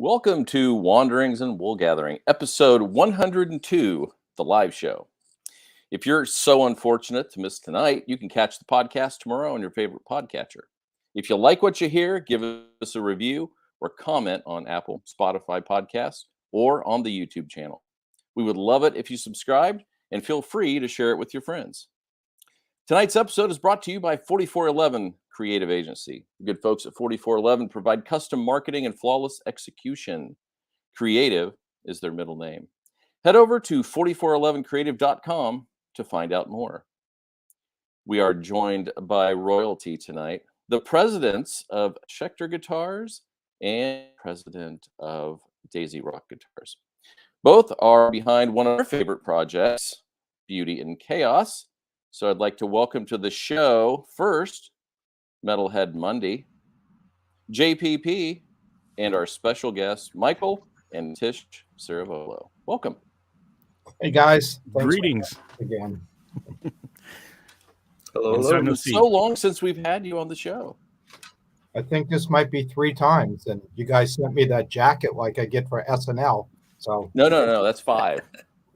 Welcome to Wanderings and Wool Gathering, episode 102, the live show. If you're so unfortunate to miss tonight, you can catch the podcast tomorrow on your favorite podcatcher. If you like what you hear, give us a review or comment on Apple, Spotify podcasts, or on the YouTube channel. We would love it if you subscribed, and feel free to share it with your friends. Tonight's episode is brought to you by 4411 Creative Agency. The good folks at 4411 provide custom marketing and flawless execution. Creative is their middle name. Head over to 4411creative.com to find out more. We are joined by royalty tonight, the presidents of Schechter Guitars and president of Daisy Rock Guitars. Both are behind one of our favorite projects, Beauty and Chaos. So I'd like to welcome to the show first, Metalhead Monday, JPP, and our special guests, Michael and Tish Ciravolo. Welcome. Hey guys. Greetings again. Hello. It's been so long since we've had you on the show. I think this might be 3 times, and you guys sent me that jacket like I get for SNL. So no, that's 5.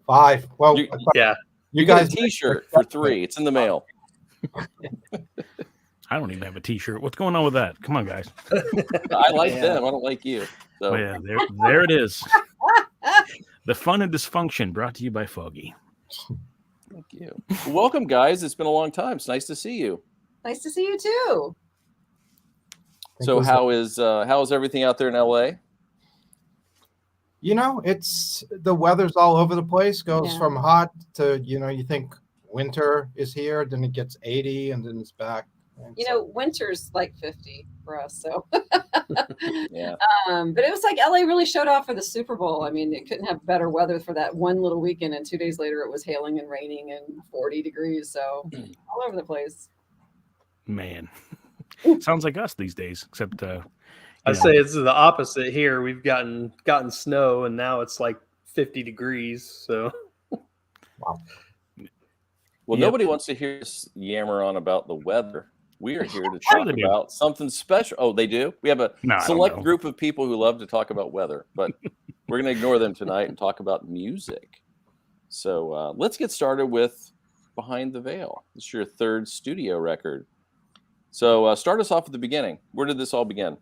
5. Well, you guys get a T-shirt for 3. It's in the mail. I don't even have a T-shirt. What's going on with that? Come on, guys. I like them. I don't like you. So. Oh, yeah, there it is. The fun and dysfunction brought to you by Foggy. Thank you. Welcome, guys. It's been a long time. It's nice to see you. Nice to see you too. So how is everything out there in LA? You know, it's the weather's all over the place. Goes from hot to, you think winter is here, then it gets 80 and then it's back. Winter's like 50 for us. So, yeah. But it was like LA really showed off for the Super Bowl. I mean, it couldn't have better weather for that one little weekend. And 2 days later, it was hailing and raining and 40 degrees. So all over the place. Man, sounds like us these days, except I say it's the opposite here. We've gotten snow and now it's like 50 degrees. So, wow. Well, nobody wants to hear us yammer on about the weather. We are here to talk about something special. Oh, they do? We have a select group of people who love to talk about weather, but we're going to ignore them tonight and talk about music. So let's get started with Behind the Veil. This is your 3rd studio record. So start us off at the beginning. Where did this all begin?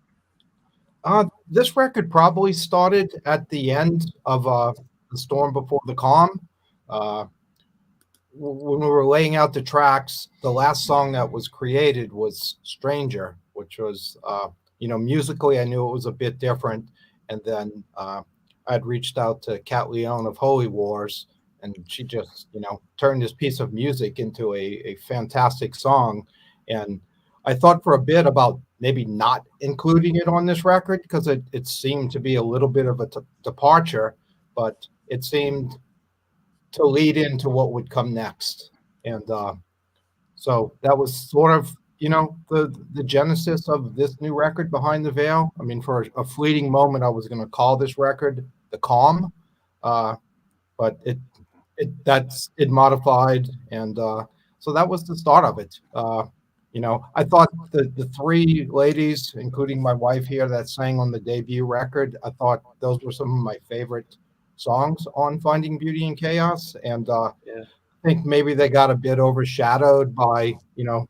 This record probably started at the end of The Storm Before the Calm. When we were laying out the tracks, the last song that was created was Stranger, which was, musically, I knew it was a bit different. And then I'd reached out to Kat Leone of Holy Wars, and she just, turned this piece of music into a fantastic song. And I thought for a bit about maybe not including it on this record because it seemed to be a little bit of a departure, but it seemed to lead into what would come next. And so that was sort of, the genesis of this new record, Behind the Veil. I mean, for a fleeting moment, I was going to call this record The Calm, but it modified. And so that was the start of it. I thought the 3 ladies, including my wife here that sang on the debut record, I thought those were some of my favorite songs on Finding Beauty and Chaos, and I think maybe they got a bit overshadowed by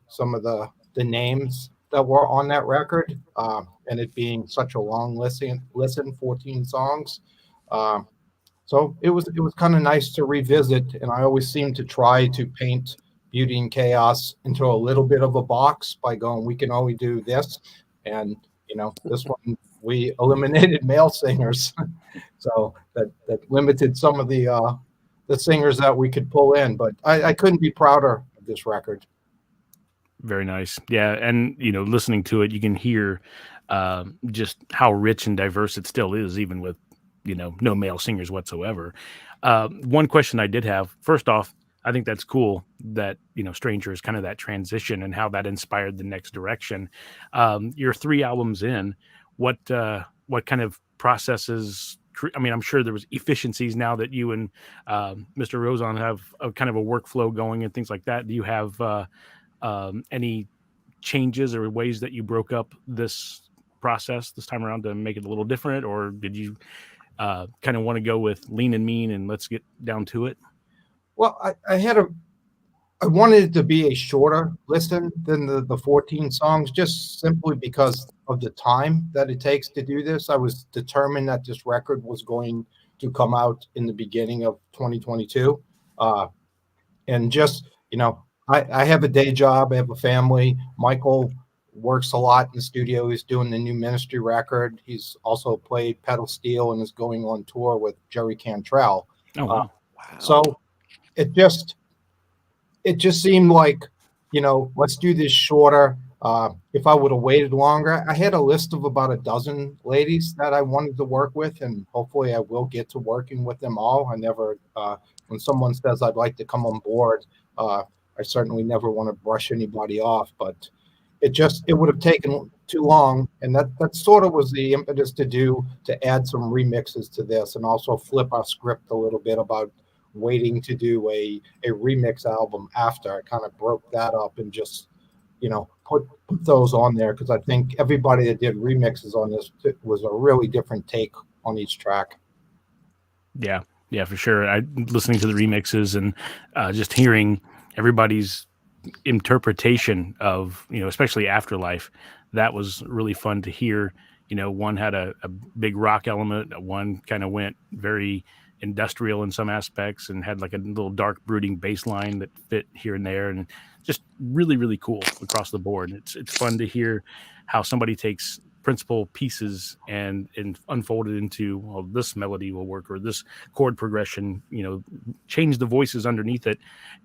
some of the names that were on that record, and it being such a long listen, 14 songs. So it was kind of nice to revisit, and I always seem to try to paint Beauty and Chaos into a little bit of a box by going, we can only do this, and this one we eliminated male singers. So that limited some of the singers that we could pull in, but I couldn't be prouder of this record. Very nice. Yeah. And, listening to it, you can hear just how rich and diverse it still is, even with, no male singers whatsoever. One question I did have, first off, I think that's cool that, Stranger is kind of that transition and how that inspired the next direction. You're 3 albums in. What kind of processes? I mean, I'm sure there was efficiencies now that you and Mr. Rozon have a kind of a workflow going and things like that. Do you have any changes or ways that you broke up this process this time around to make it a little different, or did you kind of want to go with lean and mean and let's get down to it? Well, I wanted it to be a shorter listen than the 14 songs, just simply because of the time that it takes to do this. I was determined that this record was going to come out in the beginning of 2022. And just, I have a day job, I have a family. Michael works a lot in the studio. He's doing the new Ministry record. He's also played pedal steel and is going on tour with Jerry Cantrell. Oh, wow. So it just seemed like, let's do this shorter. If I would have waited longer, I had a list of about a dozen ladies that I wanted to work with, and hopefully I will get to working with them all. I never, when someone says I'd like to come on board, I certainly never want to brush anybody off, but it would have taken too long. And that sort of was the impetus to add some remixes to this, and also flip our script a little bit about waiting to do a remix album after. I kind of broke that up and just, put those on there, because I think everybody that did remixes on this was a really different take on each track. Yeah, for sure. Listening to the remixes and just hearing everybody's interpretation of, especially Afterlife, that was really fun to hear. One had a big rock element, one kind of went very industrial in some aspects and had like a little dark brooding bass line that fit here and there, and just really, really cool across the board. It's fun to hear how somebody takes principal pieces and unfold it into, well, this melody will work, or this chord progression, change the voices underneath it,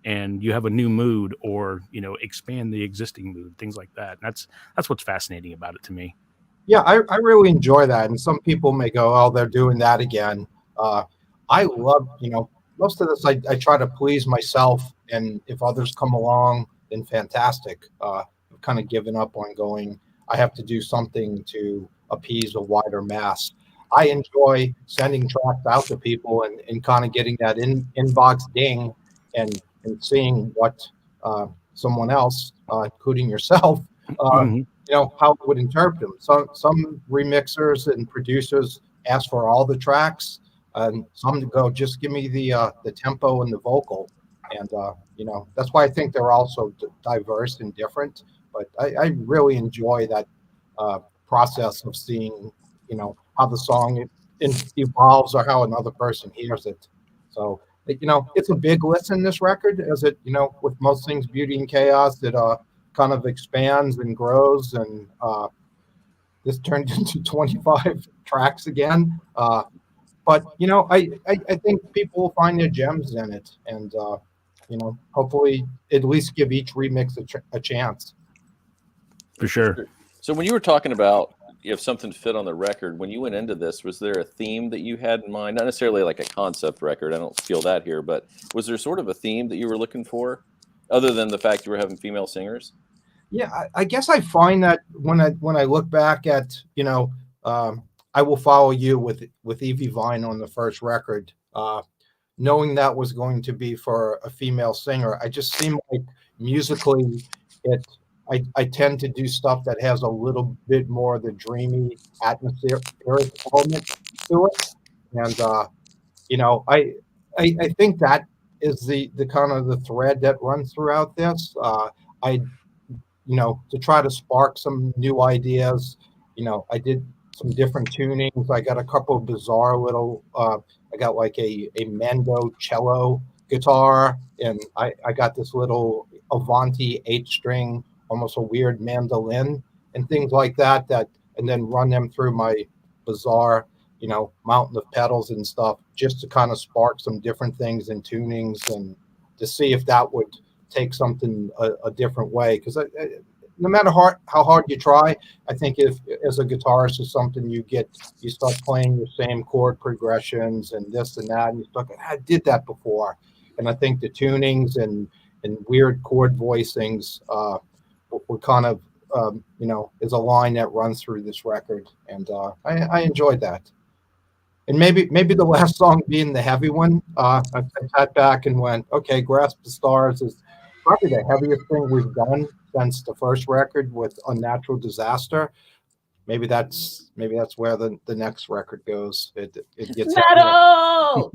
and you have a new mood, or expand the existing mood, things like that. And that's what's fascinating about it to me. Yeah, I really enjoy that. And some people may go, oh, they're doing that again. I love, most of this, I try to please myself, and if others come along, then fantastic. I've kind of given up on going, I have to do something to appease a wider mass. I enjoy sending tracks out to people and kind of getting that inbox ding and seeing what someone else, including yourself, how it would interpret them. Some remixers and producers ask for all the tracks, and some to go, just give me the tempo and the vocal. And, that's why I think they're also diverse and different. But I really enjoy that process of seeing, how the song evolves or how another person hears it. So, it's a big listen, this record, as it, with most things, Beauty and Chaos, it kind of expands and grows. And this turned into 25 tracks again. But, I think people will find their gems in it. And, hopefully at least give each remix a chance. For sure. So when you were talking about if something fit on the record, when you went into this, was there a theme that you had in mind? Not necessarily like a concept record. I don't feel that here, but was there sort of a theme that you were looking for, other than the fact you were having female singers? Yeah, I guess I find that when I look back at, I Will Follow You with Evie Vine on the first record, knowing that was going to be for a female singer, I just seem like musically I tend to do stuff that has a little bit more of the dreamy atmospheric element to it. And, I think that is the kind of the thread that runs throughout this. To try to spark some new ideas, I did some different tunings. I got a couple of bizarre little, I got like a Mando cello guitar, and I got this little Avanti 8-string, almost a weird mandolin, and things like that, and then run them through my bizarre, mountain of pedals and stuff, just to kind of spark some different things and tunings, and to see if that would take something a different way. Because no matter how hard you try, I think if as a guitarist is something you start playing the same chord progressions and this and that, and you start going, I did that before. And I think the tunings and weird chord voicings were kind of, is a line that runs through this record. And I enjoyed that. And maybe the last song being the heavy one, I sat back and went, okay, Grasp the Stars is probably the heaviest thing we've done since the first record with Unnatural Disaster. maybe that's where the next record goes. It gets Metal.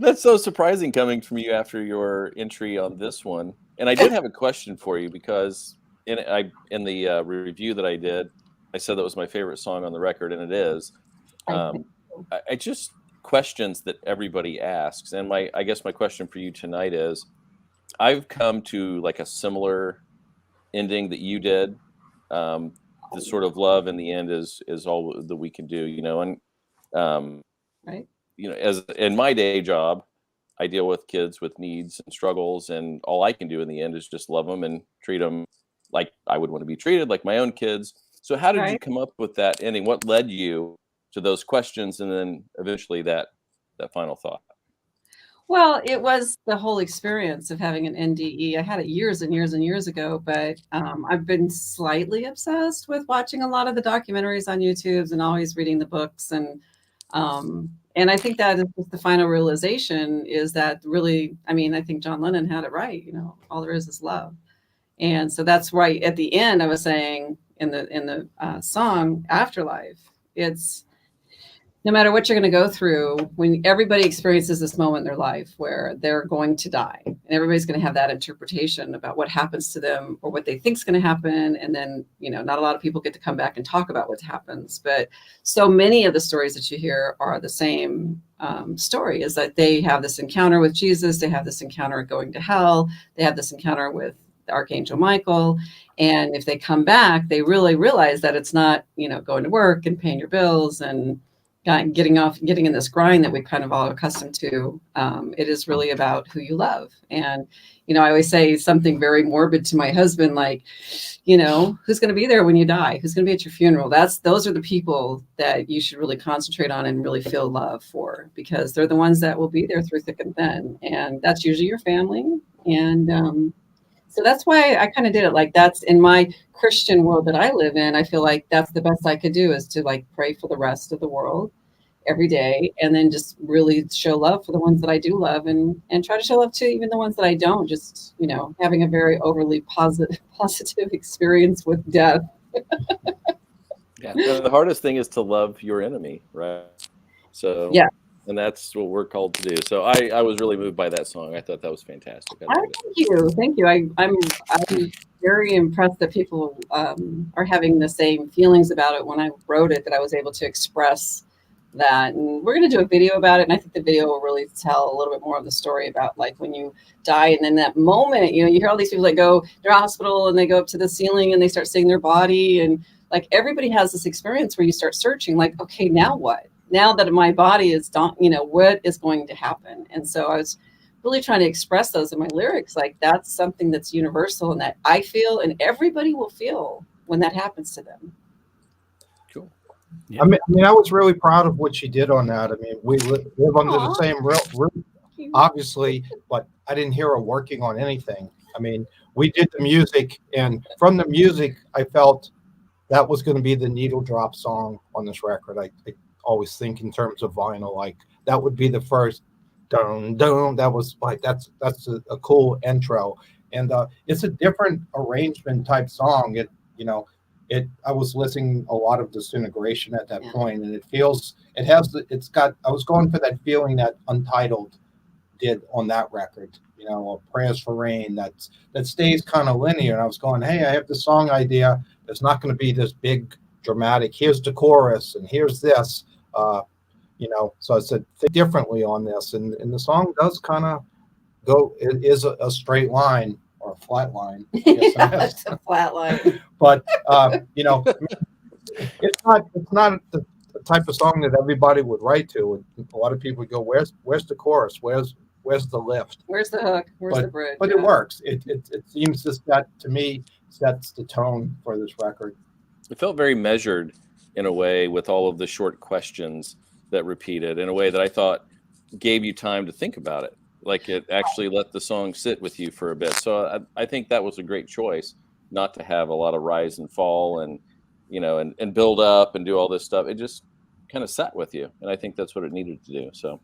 That's so surprising coming from you after your entry on this one. And I did have a question for you because in the review that I did, I said that was my favorite song on the record, and it is. I just questions that everybody asks, and I guess my question for you tonight is, I've come to like a similar ending that you did. The sort of love in the end is all that we can do, and Right. as in my day job, I deal with kids with needs and struggles, and all I can do in the end is just love them and treat them like I would want to be treated, like my own kids. So how did you come up with that ending? What led you to those questions, and then eventually that final thought? Well, it was the whole experience of having an NDE. I had it years and years and years ago, but I've been slightly obsessed with watching a lot of the documentaries on YouTube and always reading the books. And I think that is just the final realization is that really, I mean, I think John Lennon had it right. All there is love. And so that's right at the end. I was saying in the song Afterlife, it's no matter what you're going to go through, when everybody experiences this moment in their life where they're going to die, and everybody's going to have that interpretation about what happens to them or what they think is going to happen. And then, not a lot of people get to come back and talk about what happens. But so many of the stories that you hear are the same story, is that they have this encounter with Jesus. They have this encounter going to hell. They have this encounter with the Archangel Michael. And if they come back, they really realize that it's not, going to work and paying your bills and getting in this grind that we kind of all accustomed to. It is really about who you love. And, I always say something very morbid to my husband, like, who's going to be there when you die? Who's going to be at your funeral? Those are the people that you should really concentrate on and really feel love for, because they're the ones that will be there through thick and thin. And that's usually your family. And, so that's why I kind of did it. Like, that's in my Christian world that I live in. I feel like that's the best I could do, is to like pray for the rest of the world every day, and then just really show love for the ones that I do love, and try to show love to even the ones that I don't. Just, having a very overly positive experience with death. Yeah. The hardest thing is to love your enemy, right? So yeah. And that's what we're called to do. So I was really moved by that song. I thought that was fantastic. Thank you. I'm very impressed that people are having the same feelings about it when I wrote it, that I was able to express that. And we're going to do a video about it, and I think the video will really tell a little bit more of the story about, like, when you die, and then that moment, you hear all these people that go to the hospital and they go up to the ceiling and they start seeing their body, and like everybody has this experience where you start searching, like, okay, now what? Now that my body is done, what is going to happen? And so I was really trying to express those in my lyrics. Like, that's something that's universal and that I feel, and everybody will feel when that happens to them. Cool. Yeah. I mean, I was really proud of what she did on that. I mean, we live under the same roof, obviously, but I didn't hear her working on anything. I mean, we did the music, and from the music, I felt that was going to be the needle drop song on this record. I always think in terms of vinyl, like that would be the first dun dun. That was like that's a cool intro, and it's a different arrangement type song. I was listening a lot of Disintegration at that point, and I was going for that feeling that Untitled did on that record, Prayers for Rain, that stays kind of linear. And I was going, hey, I have this song idea. It's not going to be this big dramatic, here's the chorus and here's this, so I said, think differently on this. And the song does kind of go, it is a straight line or a flat line. It's a flat line. But, it's not the type of song that everybody would write to. A lot of people would go, where's the chorus? Where's the lift? Where's the hook? Where's the bridge? But it works. It seems that to me sets the tone for this record. It felt very measured in a way, with all of the short questions that repeated in a way that I thought gave you time to think about it. Like, it actually let the song sit with you for a bit. So I think that was a great choice, not to have a lot of rise and fall and build up and do all this stuff. It just kind of sat with you. And I think that's what it needed to do. So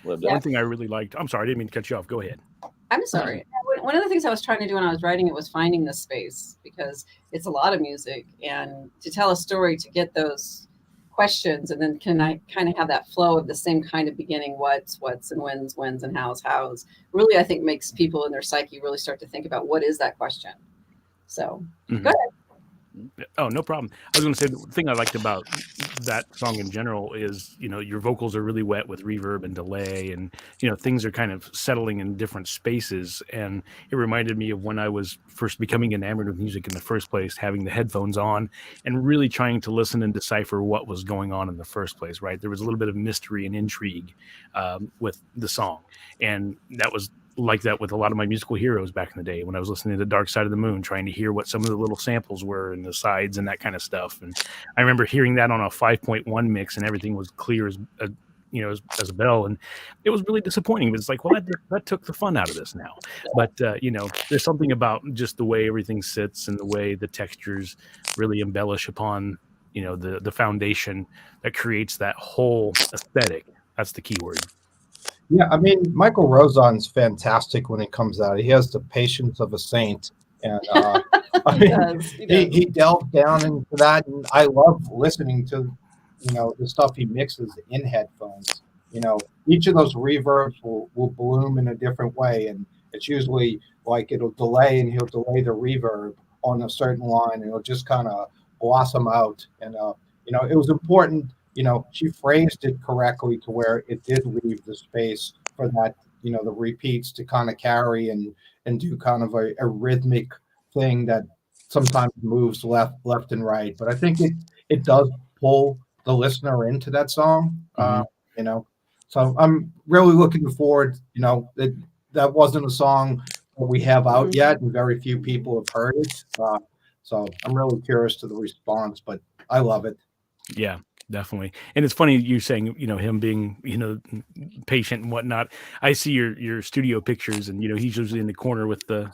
One thing I really liked, I'm sorry, I didn't mean to cut you off. Go ahead. I'm sorry. one of the things I was trying to do when I was writing it was finding the space, because it's a lot of music, and to tell a story, to get those questions, and then can I kind of have that flow of the same kind of beginning, what's and when's and how's really, I think, makes people in their psyche really start to think about what is that question. So go ahead. Oh, no problem. I was going to say the thing I liked about that song in general is, your vocals are really wet with reverb and delay, and, things are kind of settling in different spaces. And it reminded me of when I was first becoming enamored with music in the first place, having the headphones on and really trying to listen and decipher what was going on in the first place, right? There was a little bit of mystery and intrigue with the song. And that was like that with a lot of my musical heroes back in the day when I was listening to Dark Side of the Moon, trying to hear what some of the little samples were and the sides and that kind of stuff. And I remember hearing that on a 5.1 mix, and everything was clear as a bell. And it was really disappointing, but it's like, well, that took the fun out of this now. But, there's something about just the way everything sits and the way the textures really embellish upon, the foundation that creates that whole aesthetic. That's the key word. Yeah, I mean, Michael Rozon's fantastic when it comes out. He has the patience of a saint, and he delved down into that. And I love listening to, the stuff he mixes in headphones. Each of those reverbs will bloom in a different way, and it's usually like it'll delay, and he'll delay the reverb on a certain line, and it'll just kind of blossom out. And it was important. She phrased it correctly to where it did leave the space for that, the repeats to kind of carry and do kind of a rhythmic thing that sometimes moves left and right. But I think it does pull the listener into that song, So I'm really looking forward, that wasn't a song that we have out yet, and very few people have heard it. So I'm really curious to the response, but I love it. Yeah. Definitely. And it's funny you saying, him being, patient and whatnot. I see your studio pictures, and, he's usually in the corner with the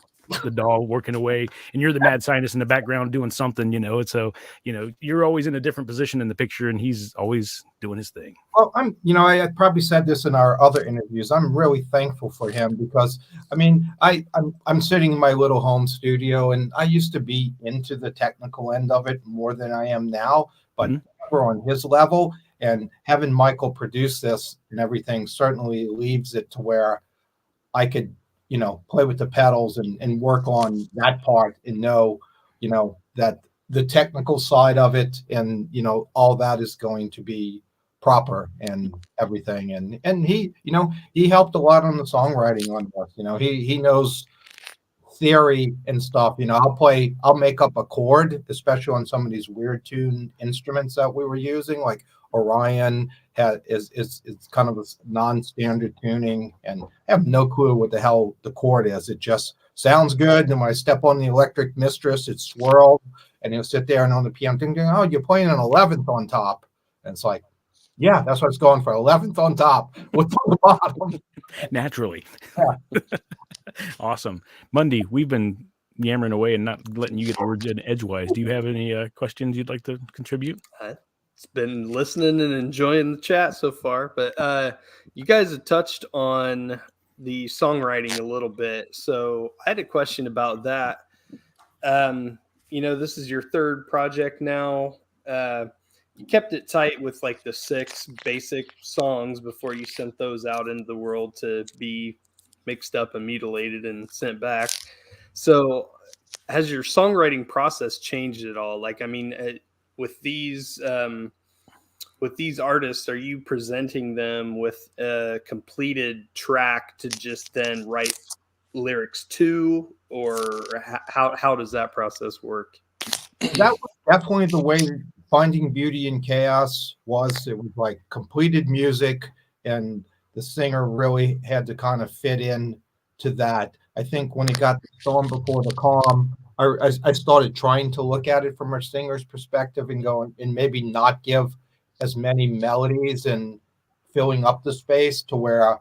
doll working away, and you're the mad scientist in the background doing something, so, you're always in a different position in the picture, and he's always doing his thing. Well, I probably said this in our other interviews. I'm really thankful for him because, I'm sitting in my little home studio, and I used to be into the technical end of it more than I am now, but on his level, and having Michael produce this and everything certainly leaves it to where I could, play with the pedals and work on that part and know, that the technical side of it and, all that is going to be proper and everything. And he, he helped a lot on the songwriting on this. He knows theory and stuff. I'll make up a chord, especially on some of these weird tuned instruments that we were using, like Orion is kind of a non-standard tuning, and I have no clue what the hell the chord is. It just sounds good, and when I step on the electric mistress, it swirls, and he'll sit there and on the piano thinking, oh, you're playing an 11th on top, and it's like, yeah, that's what it's going for, 11th on top. What's on the bottom? Naturally. Yeah. Awesome. Monday, we've been yammering away and not letting you get the words in edgewise. Do you have any questions you'd like to contribute? It's been listening and enjoying the chat so far, but you guys have touched on the songwriting a little bit. So I had a question about that. This is your third project now. You kept it tight with like the 6 basic songs before you sent those out into the world to be mixed up and mutilated and sent back. So has your songwriting process changed at all? Like, with these artists, are you presenting them with a completed track to just then write lyrics to, or how does that process work? That was definitely the way Finding Beauty in Chaos was. It was like completed music, and the singer really had to kind of fit in to that. I think when it got the Storm Before the Calm, I started trying to look at it from a singer's perspective and going and maybe not give as many melodies and filling up the space to where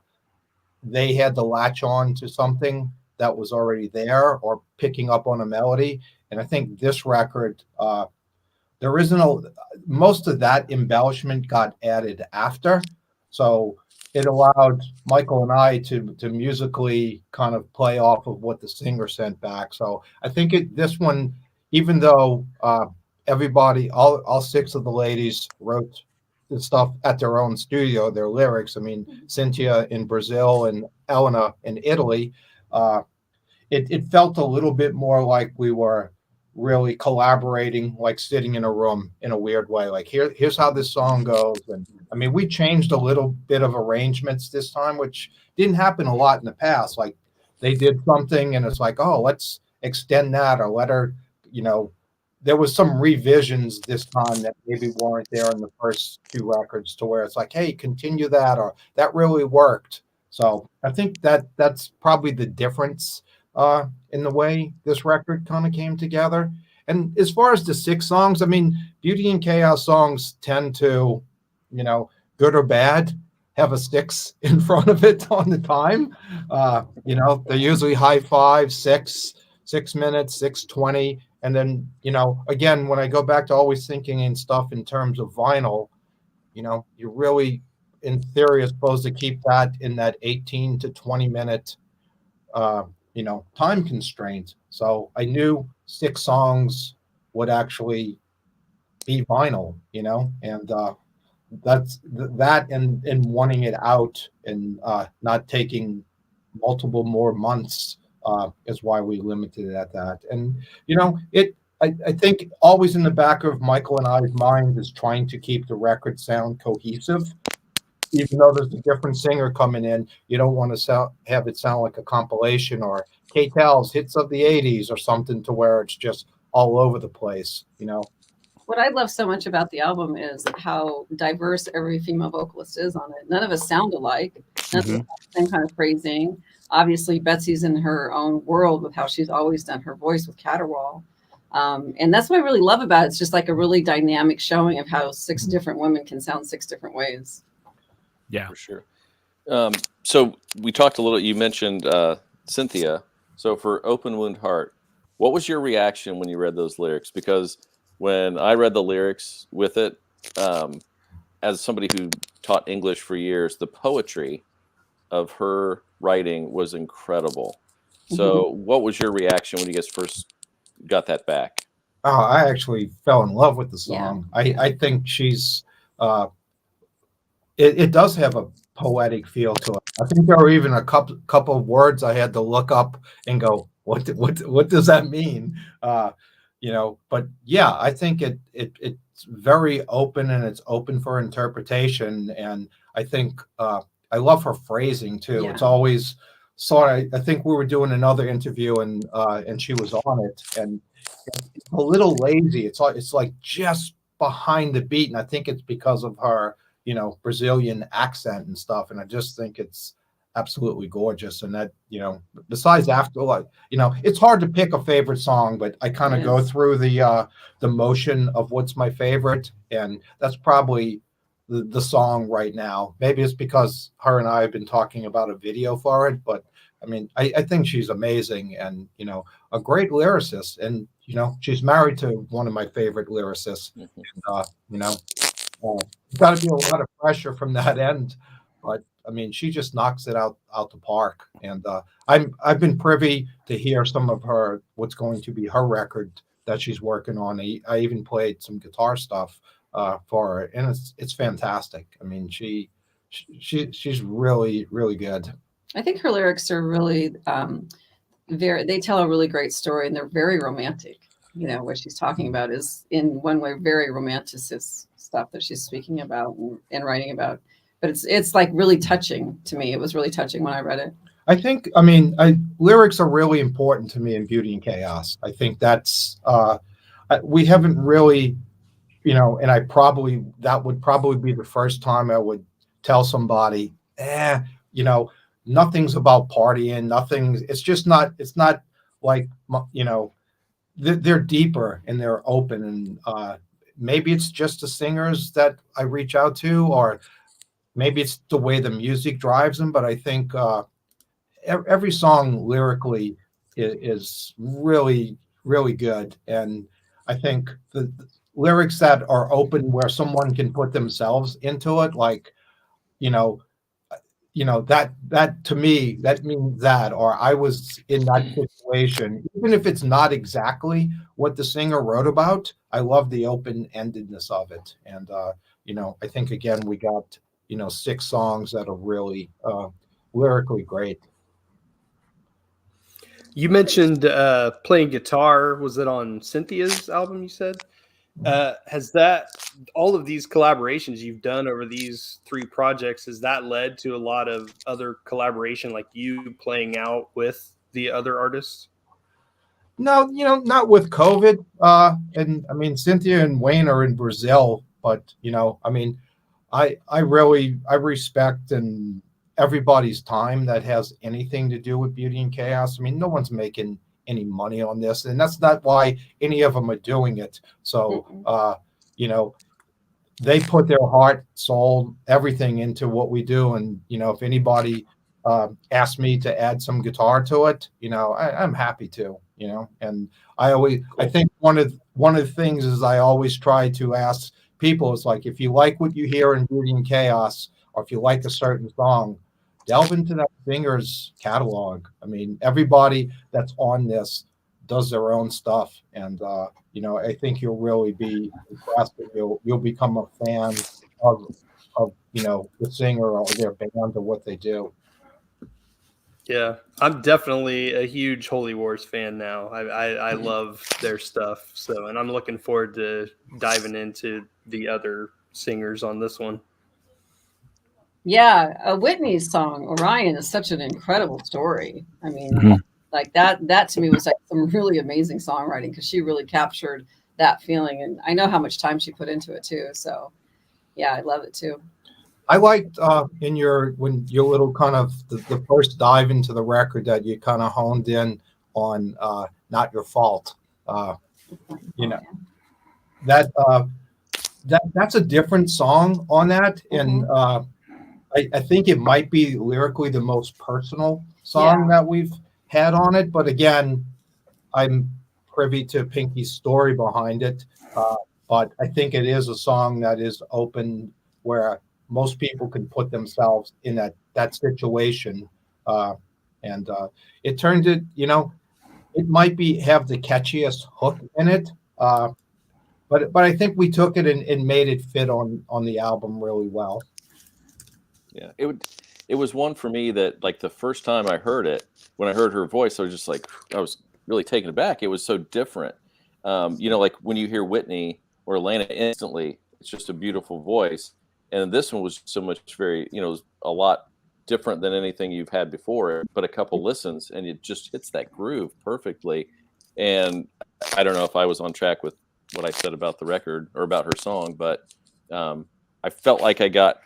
they had to latch on to something that was already there or picking up on a melody. And I think this record, there isn't most of that embellishment got added after. So it allowed Michael and I to musically kind of play off of what the singer sent back. So I think this one, even though everybody, all six of the ladies wrote the stuff at their own studio, their lyrics. I mean, Cynthia in Brazil and Elena in Italy. Uh, it felt a little bit more like we were really collaborating, like sitting in a room in a weird way. Like here's how this song goes. And I mean, we changed a little bit of arrangements this time, which didn't happen a lot in the past. Like they did something and it's like, oh, let's extend that or let her, you know, there was some revisions this time that maybe weren't there in the first two records to where it's like, hey, continue that, or that really worked. So I think that's probably the difference in the way this record kind of came together. And as far as the six songs, I mean, Beauty and Chaos songs tend to, you know, good or bad, have a six in front of it on the time. You know, they're usually high five, 6 minutes, 6:20. And then, you know, again, when I go back to always thinking in stuff in terms of vinyl, you know, you really, in theory, are supposed to keep that in that 18 to 20 minute you know, time constraint. So I knew six songs would actually be vinyl, you know, and that's that and wanting it out and not taking multiple more months is why we limited it at that. And you know, I think always in the back of Michael and I's mind is trying to keep the record sound cohesive. Even though there's a different singer coming in, you don't want to have it sound like a compilation or K-Tel's hits of the 80s or something to where it's just all over the place, you know. What I love so much about the album is how diverse every female vocalist is on it. None of us sound alike. None of us have the same kind of phrasing. Obviously, Betsy's in her own world with how she's always done her voice with Caterwaul. And that's what I really love about it. It's just like a really dynamic showing of how six different women can sound six different ways. Yeah, for sure. So we talked a little, you mentioned Cynthia. So for Open Wound Heart, what was your reaction when you read those lyrics? Because when I read the lyrics with it, as somebody who taught English for years, the poetry of her writing was incredible. So what was your reaction when you guys first got that back? Oh, I actually fell in love with the song. Yeah. I think she's it does have a poetic feel to it. I think there were even a couple of words I had to look up and go, what does that mean? You know, but yeah, I think it's very open and it's open for interpretation. And I think I love her phrasing too. Yeah. It's always I think we were doing another interview and she was on it, and it's a little lazy. It's like just behind the beat, and I think it's because of her, you know, Brazilian accent and stuff. And I just think it's absolutely gorgeous. And that, you know, besides Afterlife, you know, it's hard to pick a favorite song, but I kind of go through the motion of what's my favorite. And that's probably the song right now. Maybe it's because her and I have been talking about a video for it, but I mean, I think she's amazing and, you know, a great lyricist. And, you know, she's married to one of my favorite lyricists. And, you know, got to be a lot of pressure from that end, but I mean, she just knocks it out the park. And I've been privy to hear some of what's going to be her record that she's working on. I even played some guitar stuff for her, and it's fantastic. I mean, she's really, really good. I think her lyrics are really they tell a really great story, and they're very romantic. You know, what she's talking about is in one way very romanticist stuff that she's speaking about and writing about. But it's like really touching to me. It was really touching when I read it. I think, I mean, lyrics are really important to me in Beauty and Chaos. I think that's we haven't really, you know, and that would probably be the first time I would tell somebody, you know, nothing's about partying. It's not like, you know, they're deeper and they're open. And maybe it's just the singers that I reach out to, or maybe it's the way the music drives them. But I think every song lyrically is really, really good. And I think the lyrics that are open where someone can put themselves into it, like, you know, that to me, that means that, or I was in that situation, even if it's not exactly what the singer wrote about. I love the open-endedness of it. And, I think, again, we got, 6 songs that are really lyrically great. You mentioned playing guitar. Was it on Cynthia's album, you said? Has that, all of these collaborations you've done over these 3 projects, has that led to a lot of other collaboration, like you playing out with the other artists? No, not with COVID. And I mean, Cynthia and Wayne are in Brazil, but I respect and everybody's time that has anything to do with Beauty and Chaos. I mean, no one's making any money on this, and that's not why any of them are doing it. So, they put their heart, soul, everything into what we do. And, if anybody asks me to add some guitar to it, I'm happy to, and I think one of the things is I always try to ask people, it's like, if you like what you hear in Beauty and Chaos, or if you like a certain song, delve into that singer's catalog. I mean, everybody that's on this does their own stuff. And, I think you'll really be impressed, and you'll become a fan of the singer or their band or what they do. Yeah, I'm definitely a huge Holy Wars fan now. I love their stuff. So, and I'm looking forward to diving into the other singers on this one. Yeah, Whitney's song Orion is such an incredible story. I mean, like that to me was like some really amazing songwriting, because she really captured that feeling, and I know how much time she put into it too. So yeah, I love it too. I liked when your little kind of the first dive into the record that you kind of honed in on Not Your Fault. That's a different song on that, and I think it might be lyrically the most personal song that we've had on it. But again, I'm privy to Pinky's story behind it. But I think it is a song that is open, where most people can put themselves in that situation. And it turned it, it might have the catchiest hook in it. But I think we took it and made it fit on the album really well. Yeah, it was one for me that, like, the first time I heard it, when I heard her voice, I was just like, I was really taken aback. It was so different. Like when you hear Whitney or Elena, instantly, it's just a beautiful voice. And this one was so much it was a lot different than anything you've had before, but a couple listens and it just hits that groove perfectly. And I don't know if I was on track with what I said about the record or about her song, but I felt like I got,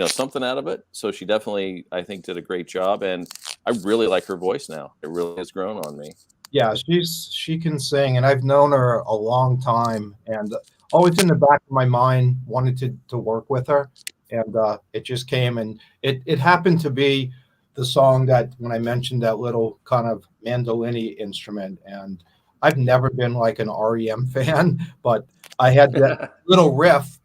something out of it. So she definitely, I think, did a great job. And I really like her voice now. It really has grown on me. Yeah, she can sing, and I've known her a long time, and always in the back of my mind wanted to work with her. And it just came, and it happened to be the song that, when I mentioned that little kind of mandolin-y instrument, and I've never been like an REM fan, but I had that little riff,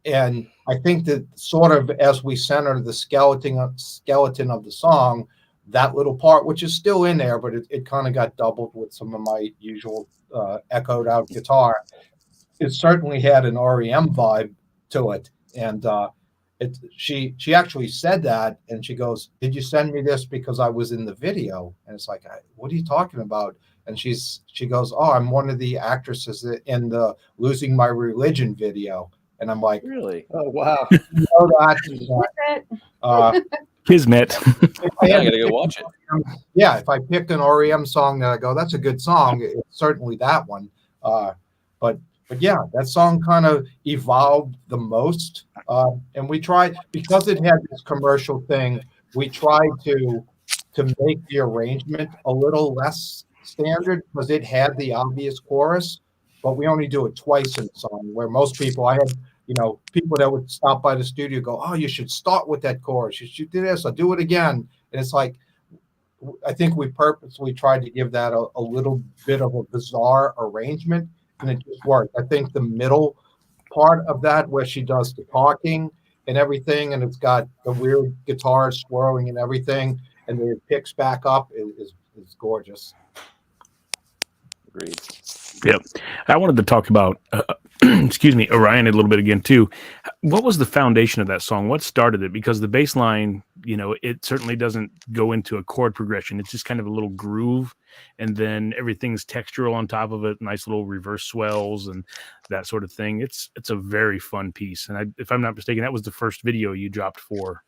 and I think that sort of as we center the skeleton of the song, that little part, which is still in there, but it kind of got doubled with some of my usual echoed out guitar. It certainly had an REM vibe to it. And she actually said that, and she goes, "Did you send me this because I was in the video?" And it's like, "What are you talking about?" And she goes, "Oh, I'm one of the actresses in the Losing My Religion video." And I'm like, "Really? Oh, wow." Kismet. I gotta go watch it. Yeah, if I pick an REM song that I go, that's a good song, it's certainly that one. But yeah, that song kind of evolved the most. And we tried, because it had this commercial thing, we tried to make the arrangement a little less standard, because it had the obvious chorus, but we only do it twice in the song, where most people, I had, people that would stop by the studio go, "Oh, you should start with that chorus. You should do this. I'll do it again." And it's like, I think we purposely tried to give that a little bit of a bizarre arrangement, and it just worked. I think the middle part of that, where she does the talking and everything, and it's got the weird guitar swirling and everything, and then it picks back up. Is gorgeous. Agreed. Yep. I wanted to talk about, excuse me, Orion a little bit again too. What was the foundation of that song? What started it? Because the bass line, it certainly doesn't go into a chord progression. It's just kind of a little groove, and then everything's textural on top of it. Nice little reverse swells and that sort of thing. It's a very fun piece. And if I'm not mistaken, that was the first video you dropped for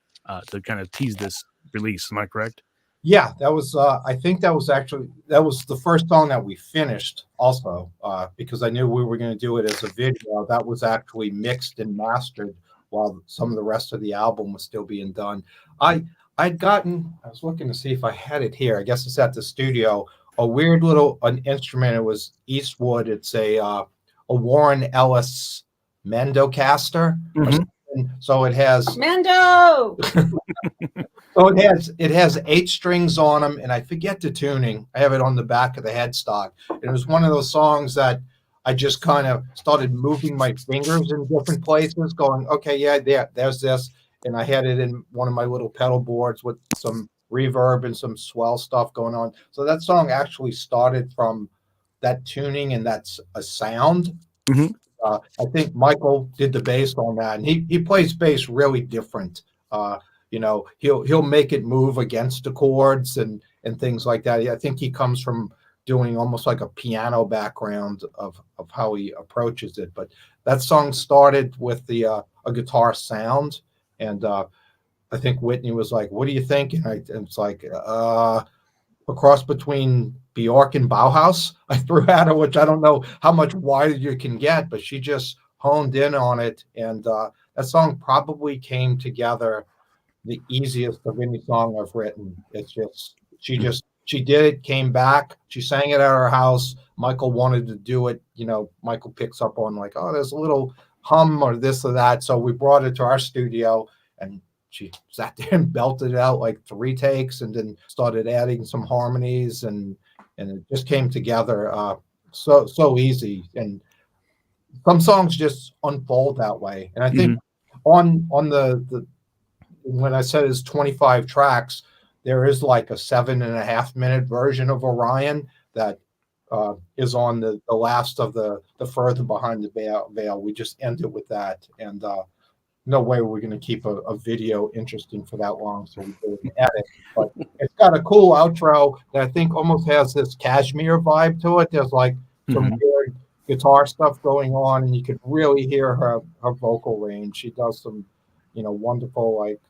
to kind of tease this release. Am I correct? Yeah, that was. I think that was the first song that we finished. Also, because I knew we were going to do it as a video. That was actually mixed and mastered while some of the rest of the album was still being done. I was looking to see if I had it here. I guess it's at the studio. A weird little instrument. It was Eastwood. It's a Warren Ellis Mendocaster. Mm-hmm. So it has Mando. So it has 8 strings on them, and I forget the tuning. I have it on the back of the headstock. It was one of those songs that I just kind of started moving my fingers in different places, going, okay, yeah, there's this. And I had it in one of my little pedal boards with some reverb and some swell stuff going on. So that song actually started from that tuning, and that's a sound. Mm-hmm. I think Michael did the bass on that, and he plays bass really different. He'll make it move against the chords and things like that. I think he comes from doing almost like a piano background of how he approaches it. But that song started with a guitar sound, and I think Whitney was like, "What do you think?" And it's like a cross between Bjork and Bauhaus. I threw at her, which I don't know how much wider you can get, but she just honed in on it, and that song probably came together the easiest of any song I've written. It's just she did it, came back, she sang it at our house. Michael wanted to do it. Michael picks up on like, oh, there's a little hum or this or that. So we brought it to our studio, and she sat there and belted it out like 3 takes, and then started adding some harmonies, and it just came together so easy. And some songs just unfold that way. And I think on the when I said it's 25 tracks, there is like a 7.5-minute version of Orion that is on the last of the Further Behind the Veil. We just ended with that, and no way we're going to keep a video interesting for that long, so we did an edit. But it's got a cool outro that I think almost has this Kashmir vibe to it. There's like some weird guitar stuff going on, and you could really hear her vocal range. She does some wonderful like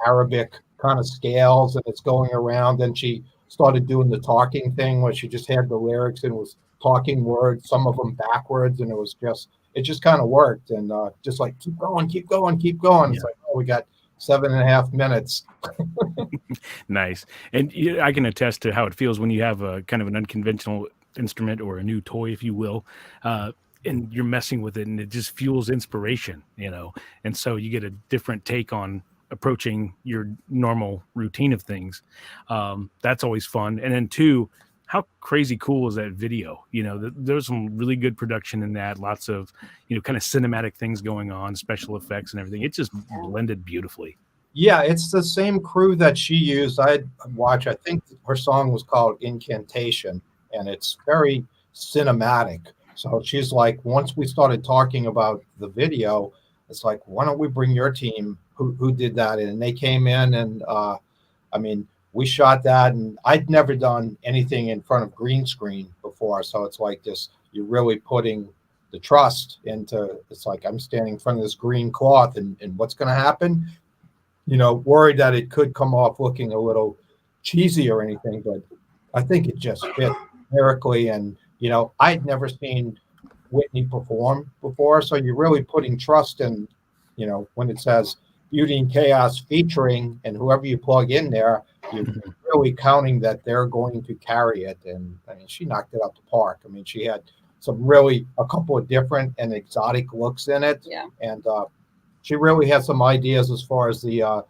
Arabic kind of scales, and it's going around. And she started doing the talking thing where she just had the lyrics and was talking words, some of them backwards, and it just kind of worked. And just like keep going. Yeah. It's like, oh, we got 7.5 minutes. Nice. And I can attest to how it feels when you have a kind of an unconventional instrument or a new toy, if you will, and you're messing with it, and it just fuels inspiration, and so you get a different take on approaching your normal routine of things. That's always fun. And then 2, how crazy cool is that video? There's some really good production in that, lots of kind of cinematic things going on, special effects and everything. It just blended beautifully. Yeah, it's the same crew that she used. I think her song was called Incantation, and it's very cinematic. So she's like, once we started talking about the video, it's like, why don't we bring your team who did that? And they came in, and we shot that, and I'd never done anything in front of green screen before. So it's like this, you're really putting the trust into, it's like, I'm standing in front of this green cloth, and what's going to happen? Worried that it could come off looking a little cheesy or anything, but I think it just fit lyrically. And I'd never seen Whitney perform before, so you're really putting trust in, when it says Beauty and Chaos featuring, and whoever you plug in there, you're really counting that they're going to carry it. And she knocked it out the park. She had a couple of different and exotic looks in it. Yeah. And she really had some ideas as far as the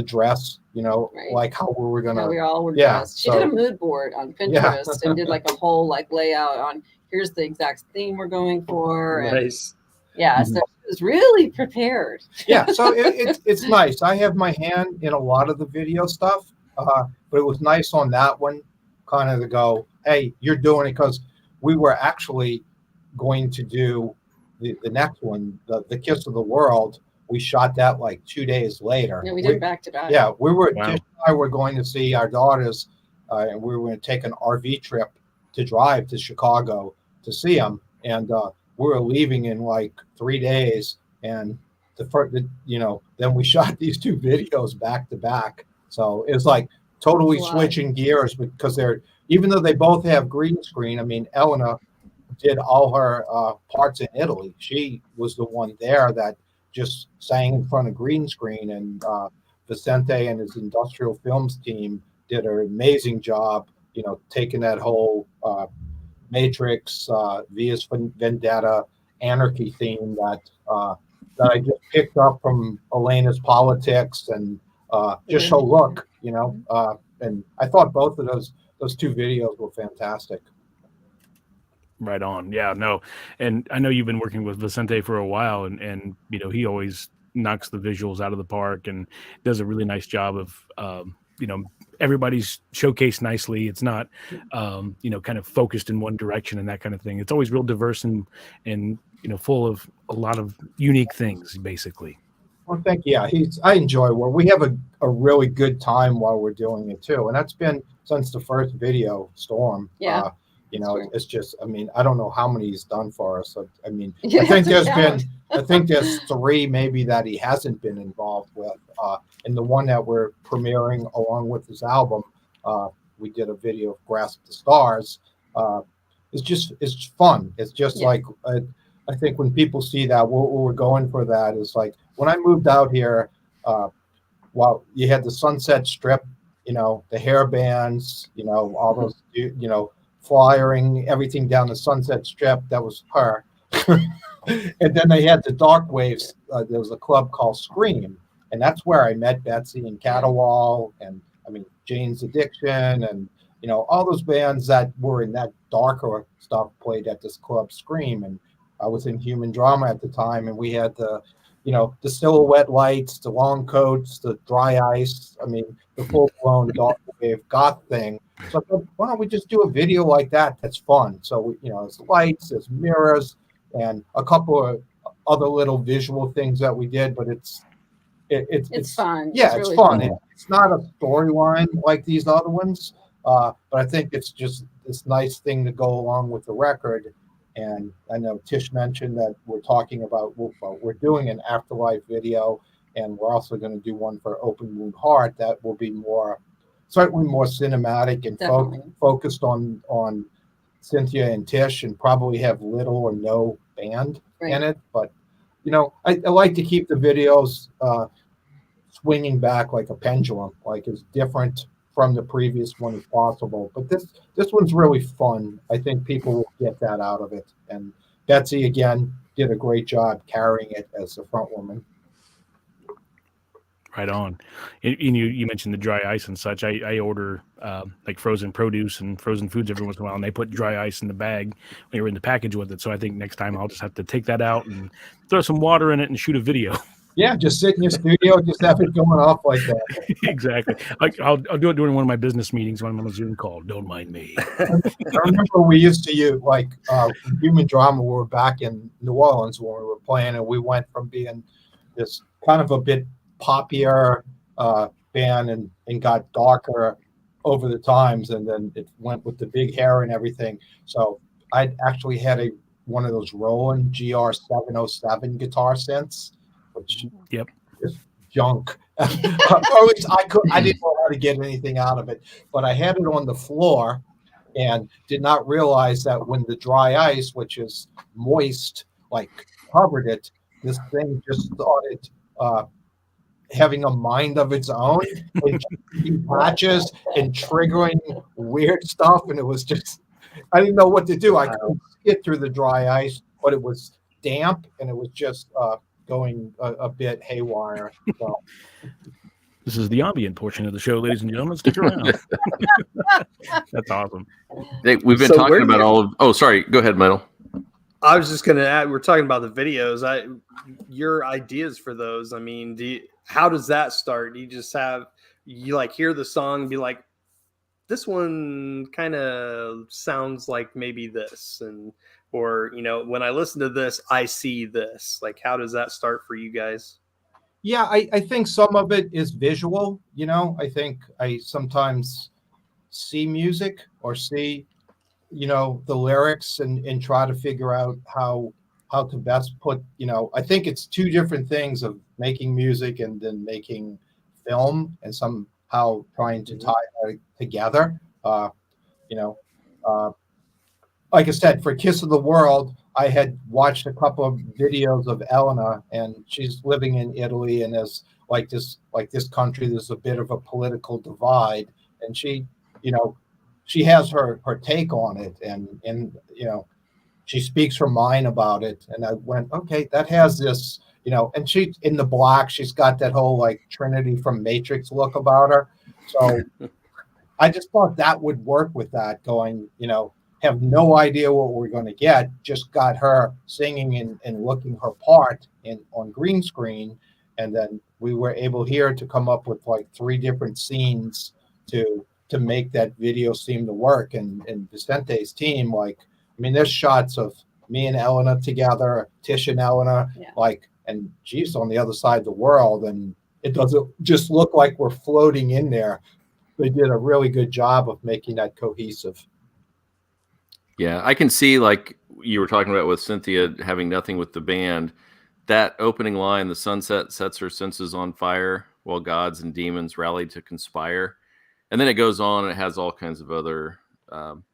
dress, right. Like how we were gonna. How we all were dressed. She did a mood board on Pinterest and did like a whole like layout on here's the exact theme we're going for. Nice. And, yeah, so was really prepared. Yeah, so it's nice. I have my hand in a lot of the video stuff, but it was nice on that one, kind of to go, hey, you're doing it, because we were actually going to do the next one, the Kiss of the World. We shot that like 2 days later. Yeah, we did back to back. Yeah, we were. Wow. Tish and I were going to see our daughters, and we were going to take an RV trip to drive to Chicago to see them, and we were leaving in like 3 days. And then we shot these 2 videos back to back. So it was like totally switching gears, because even though they both have green screen. I mean, Elena did all her parts in Italy. She was the one there that just sang in front of green screen, and Vicente and his industrial films team did an amazing job, taking that whole Matrix, Via's Vendetta, anarchy theme that I just picked up from Elena's Politics, and just her look, and I thought both of those 2 videos were fantastic. Right on. Yeah, no. And I know you've been working with Vicente for a while, and he always knocks the visuals out of the park and does a really nice job of, everybody's showcased nicely. It's not, kind of focused in one direction and that kind of thing. It's always real diverse and full of a lot of unique things, basically. Well, thank you. Yeah, I enjoy work. We have a really good time while we're doing it too, and that's been since the first video, Storm. Yeah. It's just, I mean, I don't know how many he's done for us. I mean, Yeah, I think there's 3 maybe that he hasn't been involved with. And the one that we're premiering along with his album, we did a video of Grasp the Stars. It's fun. It's just like, I think when people see that, what we're going for that is like, when I moved out here, while you had the Sunset Strip, the hair bands, all those, flyering everything down the Sunset Strip, that was her. And then they had the dark waves. There was a club called Scream, and that's where I met Betsy and Caterwall, and Jane's Addiction, and all those bands that were in that darker stuff played at this club, Scream. And I was in Human Drama at the time, and we had the silhouette lights, the long coats, the dry ice. The full-blown dark wave goth thing. So I thought, why don't we just do a video like that? That's fun. So there's lights, there's mirrors, and a couple of other little visual things that we did. But it's fun. Yeah, it's really fun. fun. It's not a storyline like these other ones, but I think it's just this nice thing to go along with the record. And I know Tish mentioned that we're talking about, we're doing an Afterlife video, and we're also going to do one for Open Wound Heart that will be certainly more cinematic and focused on Cynthia and Tish, and probably have little or no band in it. But, I like to keep the videos swinging back like a pendulum, like as different from the previous one as possible. But this one's really fun. I think people will get that out of it. And Betsy, again, did a great job carrying it as the front woman. Right on. And you mentioned the dry ice and such. I order like frozen produce and frozen foods every once in a while, and they put dry ice in the bag when you're in the package with it. So I think next time I'll just have to take that out and throw some water in it and shoot a video. Yeah, just sit in your studio, just have it going off like that. Exactly. I'll do it during one of my business meetings when I'm on a Zoom call. Don't mind me. I remember we used to use Human Drama. We were back in New Orleans when we were playing, and we went from being this kind of a bit poppier band and got darker over the times, and then it went with the big hair and everything. So I actually had one of those Roland GR707 guitar synths, which is junk. Or at least I didn't know how to get anything out of it, but I had it on the floor and did not realize that when the dry ice, which is moist, covered it, this thing just started having a mind of its own and patches and triggering weird stuff. And it was just, I didn't know what to do. I couldn't get through the dry ice, but it was damp and it was just going a bit haywire. So. This is the ambient portion of the show, ladies and gentlemen. Stick around. That's awesome. We've been talking about all of. Oh, sorry. Go ahead, Metal. I was just going to add, we're talking about the videos. Your ideas for those. I mean, how does that start? Do you just you like hear the song and be like, this one kind of sounds like maybe this, or when I listen to this, I see this. Like, how does that start for you guys? Yeah, I think some of it is visual. I think I sometimes see music or see, the lyrics and try to figure out how to best put, I think it's two different things of making music and then making film and somehow trying to tie that together. You know, uh, like I said, for Kiss of the World, I had watched a couple of videos of Elena, and she's living in Italy, and as this country, there's a bit of a political divide, and you know, she has her take on it, and she speaks her mind about it, and I went, okay, that has this, and she in the black, she's got that whole like Trinity from Matrix look about her, so. I just thought that would work with that going, have no idea what we're going to get, just got her singing and looking her part on green screen. And then we were able here to come up with like 3 different scenes to make that video seem to work. And Vicente's team, there's shots of me and Elena together, Tish and Elena, and she's on the other side of the world. And it doesn't just look like we're floating in there. They did a really good job of making that cohesive. Yeah, I can see, like you were talking about with Cynthia having nothing with the band, that opening line, the sunset sets her senses on fire while gods and demons rally to conspire. And then it goes on and it has all kinds of other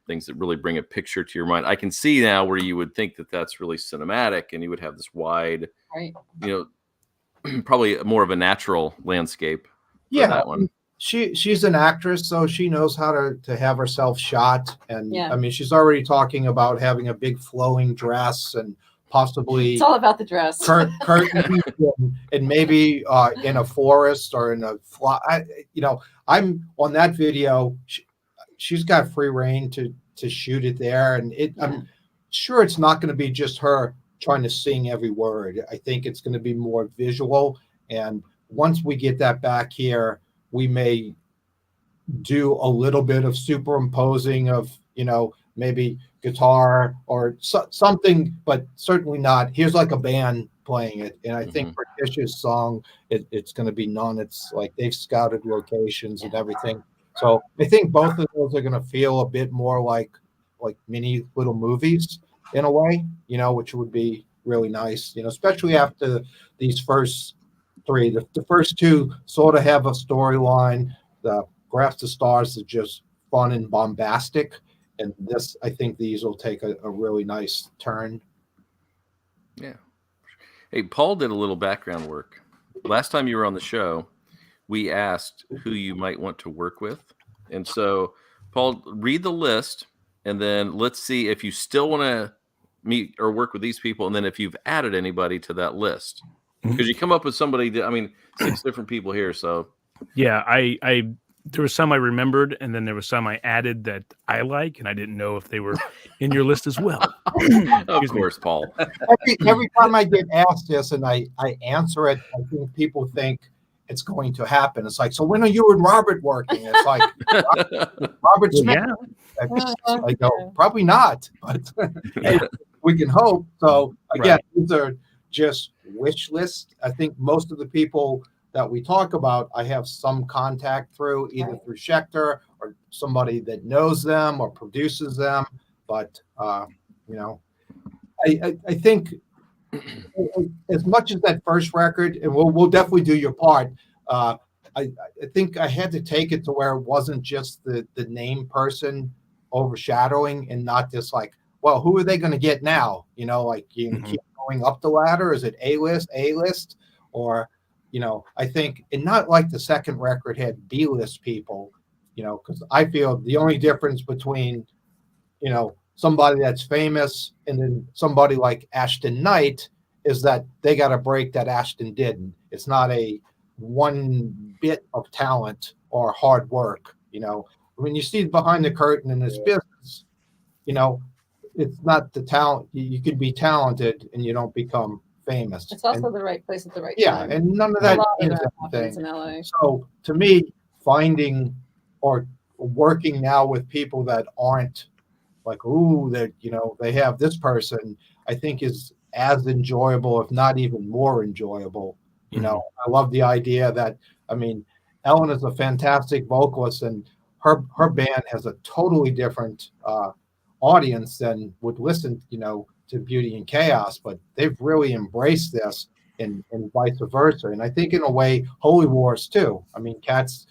things that really bring a picture to your mind. I can see now where you would think that that's really cinematic and you would have this wide, probably more of a natural landscape for that one. She's an actress, so she knows how to have herself shot. And she's already talking about having a big flowing dress and possibly it's all about the dress. Curtains and maybe in a forest or in a I'm on that video. She's got free reign to shoot it there, and I'm sure it's not going to be just her trying to sing every word. I think it's going to be more visual, and once we get that back here, we may do a little bit of superimposing of, maybe guitar or something, but certainly not. Here's like a band playing it. And I think for Tish's song, it's going to be none. It's like they've scouted locations and everything. So I think both of those are going to feel a bit more like mini little movies in a way, which would be really nice, especially after these first 3. The first 2 sort of have a storyline. The Graphs to Stars is just fun and bombastic. And this, I think these will take a really nice turn. Yeah. Hey, Paul did a little background work. Last time you were on the show, we asked who you might want to work with. And so, Paul, read the list, and then let's see if you still want to meet or work with these people, and then if you've added anybody to that list. Because you come up with somebody that, 6 different people here. So yeah, I there was some I remembered, and then there was some I added that I like, and I didn't know if they were in your list as well. Of course, Paul. Every time I get asked this and I answer it, I think people think it's going to happen. It's like, so when are you and Robert working? It's like Robert Smith. Yeah. I go, probably not, but we can hope. So again, these are just wish list. I think most of the people that we talk about, I have some contact through, either through Schechter or somebody that knows them or produces them. But I think as much as that first record, and we'll definitely do your part. I think I had to take it to where it wasn't just the name person overshadowing, and not just like, well, who are they going to get now? You can keep going up the ladder. Is it A list, or I think, and not like the second record had B list people, because I feel the only difference between somebody that's famous and then somebody like Ashton Knight is that they got a break that Ashton didn't. It's not a one bit of talent or hard work. When you see behind the curtain in this business, it's not the talent. You could be talented and you don't become famous. It's also And, the right place at the right yeah, time. and none of A that lot of means that happens anything. in LA. So to me, finding or working now with people that aren't like, ooh, that they have this person, I think is as enjoyable, if not even more enjoyable. I love the idea that, I mean, Ellen is a fantastic vocalist, and her band has a totally different audience than would listen, to Beauty and Chaos, but they've really embraced this, and vice versa. And I think in a way, Holy Wars too. I mean, Cats,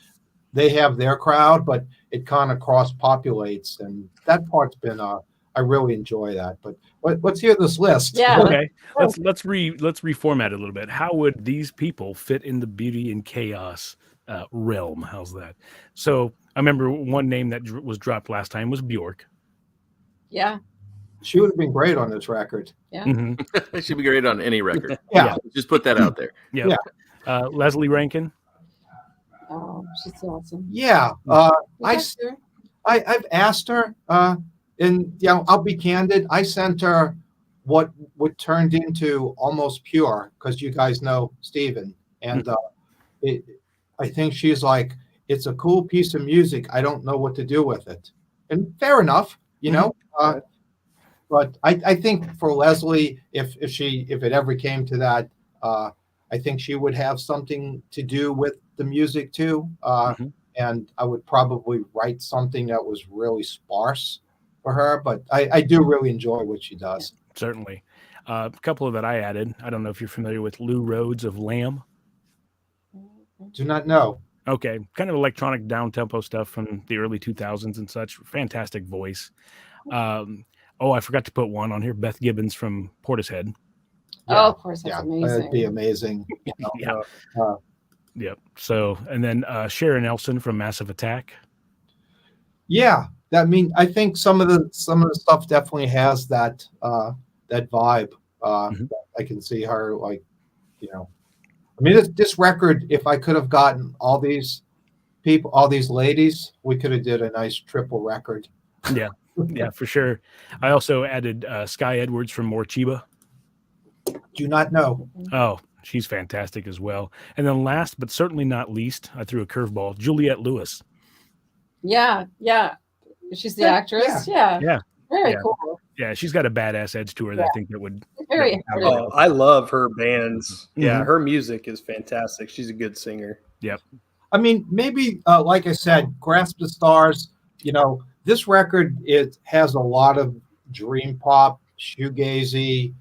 they have their crowd, but it kind of cross populates, and that part's been I really enjoy that. But let's hear this list. Yeah. Okay, let's reformat it a little bit. How would these people fit in the Beauty and Chaos realm? How's that? So I remember one name that was dropped last time was Bjork. Yeah. She would have been great on this record. Yeah. Mm-hmm. It should be great on any record. Yeah. Just put that out there. Yeah. Yeah. Leslie Rankin. Oh, she's awesome. Yeah. You I've asked her, and I'll be candid. I sent her what turned into Almost Pure, because you guys know Steven. And I think she's like, it's a cool piece of music. I don't know what to do with it. And fair enough, but I think for Leslie, if it ever came to that, I think she would have something to do with the music too. And I would probably write something that was really sparse for her, but I do really enjoy what she does. Certainly. A couple of that I added. I don't know if you're familiar with Lou Rhodes of Lamb. Do not know. Okay, kind of electronic down-tempo stuff from the early 2000s and such. Fantastic voice. I forgot to put one on here. Beth Gibbons from Portishead. Oh, of course, that's amazing. That'd be amazing. Yeah. Yep. So, and then Sharon Nelson from Massive Attack. Yeah, I think some of the stuff definitely has that that vibe. I can see her I mean, this record, if I could have gotten all these people, all these ladies, we could have did a nice triple record. Yeah, yeah, for sure. I also added Sky Edwards from Morchiba. Do not know. Oh, she's fantastic as well. And then last, but certainly not least, I threw a curveball, Juliette Lewis. Yeah. She's the actress. Yeah. Very cool. Yeah, she's got a badass edge to her that I think that would. Very. Oh, I love her bands. Yeah, her music is fantastic. She's a good singer. Yep. I mean, maybe like I said, Grasp the Stars. This record, it has a lot of dream pop, shoegazy.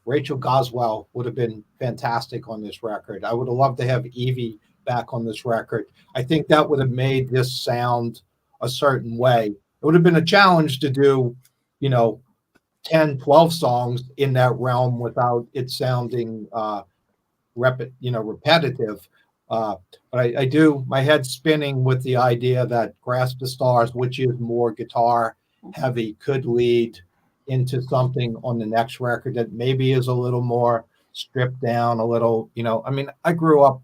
Rachel Goswell would have been fantastic on this record. I would have loved to have Evie back on this record. I think that would have made this sound a certain way. It would have been a challenge to do, 10, 12 songs in that realm without it sounding repetitive. But I do, my head's spinning with the idea that Grasp the Stars, which is more guitar heavy, could lead into something on the next record that maybe is a little more stripped down, a little, I mean, I grew up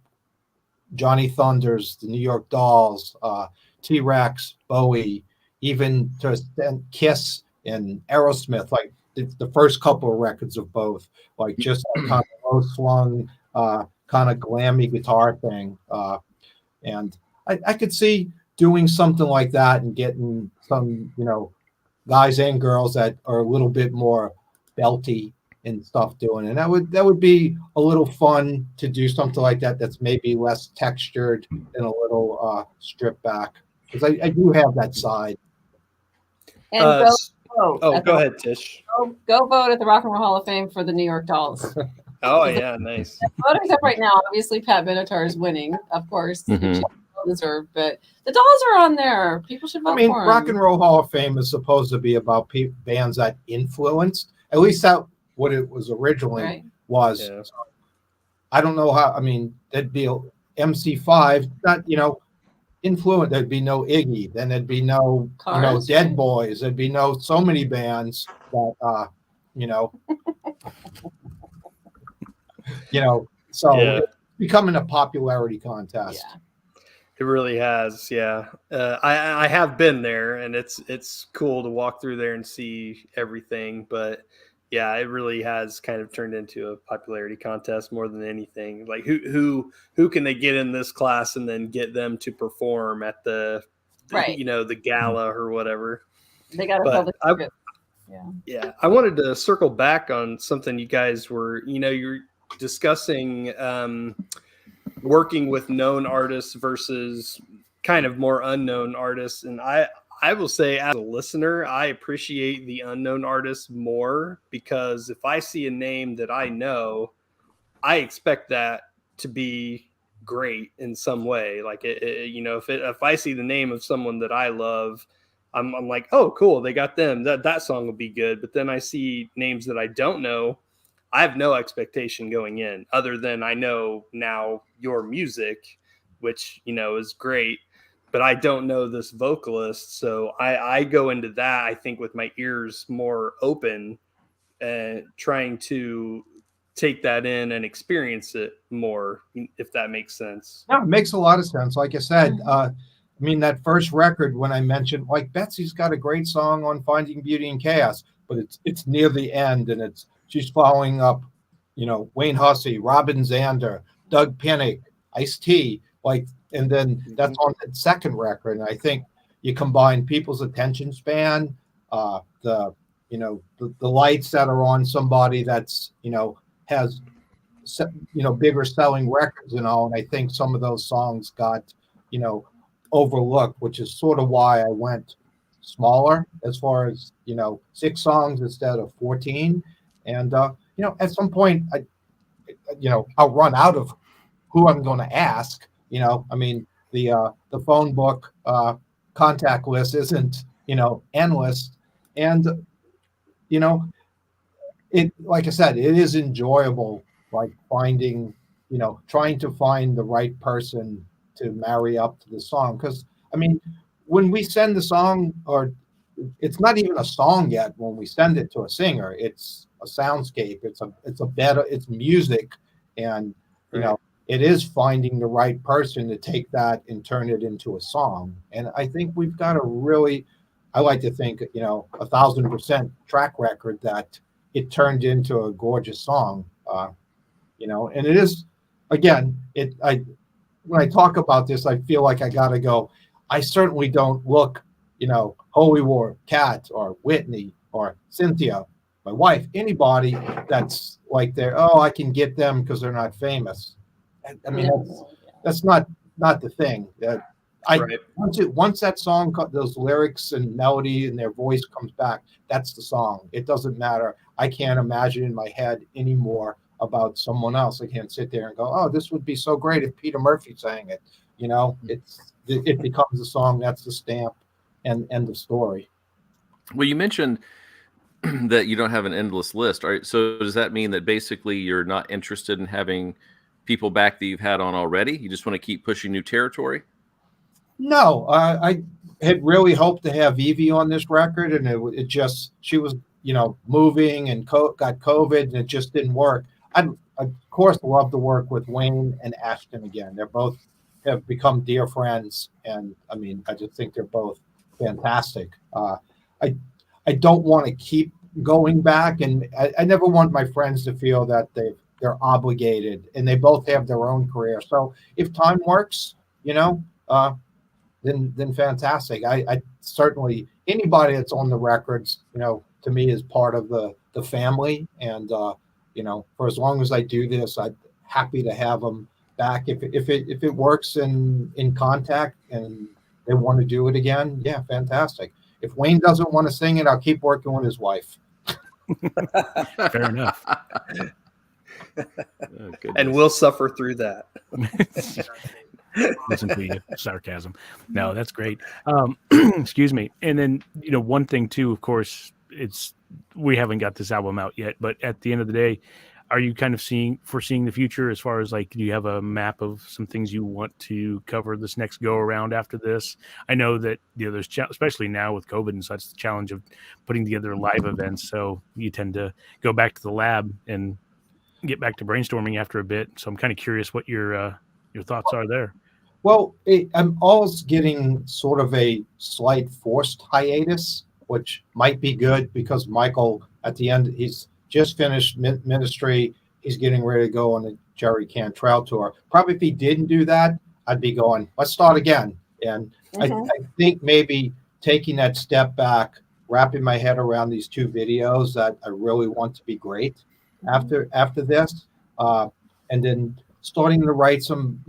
Johnny Thunders, the New York Dolls, T-Rex, Bowie, even to Kiss and Aerosmith, like the first couple of records of both, like just that kind of low slung, kind of glammy guitar thing. And I could see doing something like that and getting some, guys and girls that are a little bit more belty and stuff doing it. And that would be a little fun to do something like that that's maybe less textured and a little stripped back. Because I do have that side. And go vote. Go ahead, Tish. Go vote at the Rock and Roll Hall of Fame for the New York Dolls. Oh, yeah, nice. Voting's up right now. Obviously, Pat Benatar is winning, of course. Deserved, but the Dolls are on there. People should vote for them. Rock and Roll Hall of Fame is supposed to be about bands that influenced. At least that what it was originally was. Yeah. So, I don't know how. I mean, there'd be MC5, not influence. There'd be no Iggy. Then there'd be no Dead Boys. There'd be so many bands that So it's becoming a popularity contest. Yeah. It really has, yeah. I have been there, and it's cool to walk through there and see everything. But yeah, it really has kind of turned into a popularity contest more than anything. Like who can they get in this class and then get them to perform at the Right. the gala or whatever. They got to But fill the yeah. Yeah, I wanted to circle back on something you guys were, you're discussing working with known artists versus kind of more unknown artists. And I will say, as a listener, I appreciate the unknown artists more, because if I see a name that I know, I expect that to be great in some way. Like, if I see the name of someone that I love, I'm like, oh, cool, they got them. That song will be good. But then I see names that I don't know. I have no expectation going in, other than I know now your music, which is great. But I don't know this vocalist, so I go into that, I think, with my ears more open, and trying to take that in and experience it more, if that makes sense. No, it makes a lot of sense. Like I said, I mean, that first record, when I mentioned, like, Betsy's got a great song on Finding Beauty in Chaos, but it's near the end, and she's following up, Wayne Hussey, Robin Zander, Doug Pinnick, Ice-T, like, and then that's on the second record. And I think you combine people's attention span, the lights that are on somebody that's, has, bigger selling records and all. And I think some of those songs got, overlooked, which is sort of why I went smaller, as far as, 6 songs instead of 14. And, at some point, I'll run out of who I'm going to ask. I mean, the phone book contact list isn't, endless. And, it, like I said, it is enjoyable, like finding, trying to find the right person to marry up to the song. Because, I mean, when we send the song, or it's not even a song yet when we send it to a singer, it's a soundscape, it's music. And, it is finding the right person to take that and turn it into a song. And I think we've got I like to think, 1,000% track record that it turned into a gorgeous song, and it is, again, when I talk about this, I feel like I got to go, I certainly don't look, Holy War, Kat, or Whitney, or Cynthia, my wife, anybody that's like I can get them because they're not famous. I mean, that's not the thing. Right. Once that song, those lyrics and melody and their voice comes back, that's the song. It doesn't matter. I can't imagine in my head anymore about someone else. I can't sit there and go, oh, this would be so great if Peter Murphy sang it. It becomes a song. That's the stamp and end of story. Well, you mentioned that you don't have an endless list. All right. So does that mean that basically you're not interested in having people back that you've had on already? You just want to keep pushing new territory? No, I had really hoped to have Evie on this record, and it just, she was, moving and got COVID, and it just didn't work. I'd, of course, love to work with Wayne and Ashton again. They're both have become dear friends, and I mean, I just think they're both fantastic. I don't want to keep going back, and I never want my friends to feel that they're obligated, and they both have their own career. So if time works, then fantastic. I certainly, anybody that's on the records, to me is part of the family. And, for as long as I do this, I'm happy to have them back. If it works in contact and they want to do it again, yeah, fantastic. If Wayne doesn't want to sing it, I'll keep working with his wife. Fair enough. Oh, And we'll suffer through that. Listen to you, sarcasm. No, that's great. Excuse me. And then, one thing too, of course, we haven't got this album out yet, but at the end of the day, are you kind of foreseeing the future as far as, like, do you have a map of some things you want to cover this next go around after this? I know that, there's especially now with COVID and such, the challenge of putting together live events. So you tend to go back to the lab and get back to brainstorming after a bit. So I'm kind of curious what your thoughts are there. Well, I'm always getting sort of a slight forced hiatus, which might be good because Michael, at the end, he's just finished ministry. He's getting ready to go on the Jerry Cantrell tour. Probably if he didn't do that, I'd be going, let's start again. And Mhm. I think maybe taking that step back, wrapping my head around these two videos that I really want to be great after this, uh, and then starting to write some.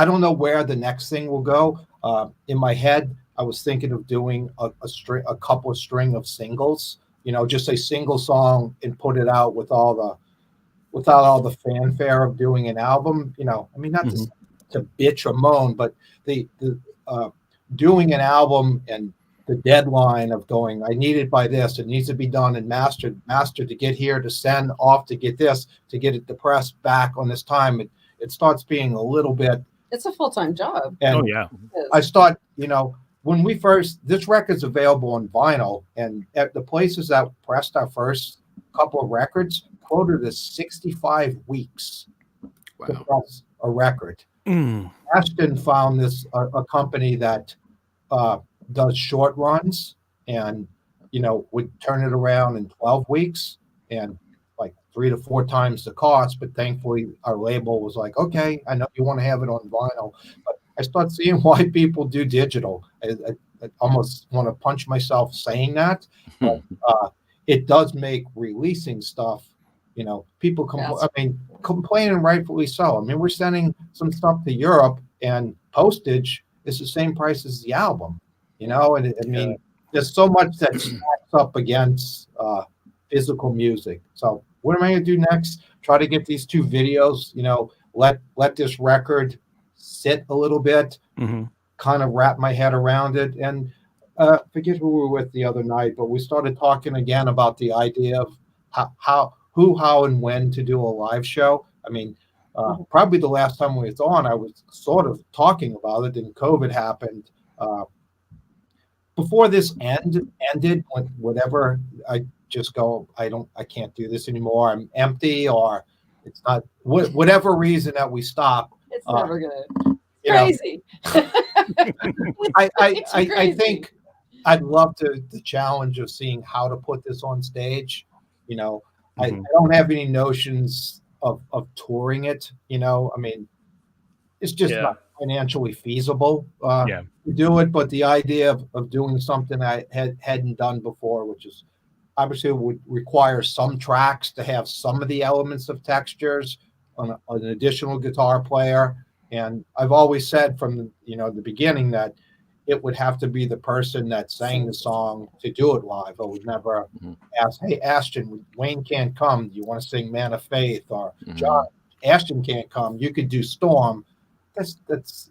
I don't know where the next thing will go. In my head, I was thinking of doing a couple of string of singles. Just a single song and put it out without all the fanfare of doing an album. I mean, not to bitch or moan, but the doing an album and the deadline of going, I need it by this, it needs to be done and mastered to get here, to send off, to get this, to get it depressed back on this time. It starts being a little bit. It's a full-time job. And Oh yeah. I start, when this record's available on vinyl, and at the places that pressed our first couple of records quoted us 65 weeks to Wow. press a record. Mm. Ashton found a company that does short runs and would turn it around in 12 weeks and like 3 to 4 times the cost. But thankfully our label was like, okay, I know you want to have it on vinyl, but I start seeing why people do digital. I almost want to punch myself saying that, but it does make releasing stuff. People complain, and rightfully so. I mean, we're sending some stuff to Europe, and postage is the same price as the album. And I mean, there's so much that stacks up against physical music. So, what am I going to do next? Try to get these two videos. Let this record sit a little bit, kind of wrap my head around it, and forget who we were with the other night, but we started talking again about the idea of how, and when to do a live show. I mean, probably the last time we was on, I was sort of talking about it, and COVID happened. Before this ended, whatever, I just go, I can't do this anymore. I'm empty, or it's not, whatever reason that we stop. It's never gonna. Crazy. It's I crazy. think I'd love the challenge of seeing how to put this on stage. I don't have any notions of touring it. I mean, it's just not financially feasible to do it. But the idea of doing something I hadn't done before, which is obviously would require some tracks to have some of the elements of textures on an additional guitar player. And I've always said from the beginning that it would have to be the person that sang the song to do it live. I would never ask, hey, Ashton, Wayne can't come. Do you want to sing Man of Faith? Or John, Ashton can't come. You could do Storm. That's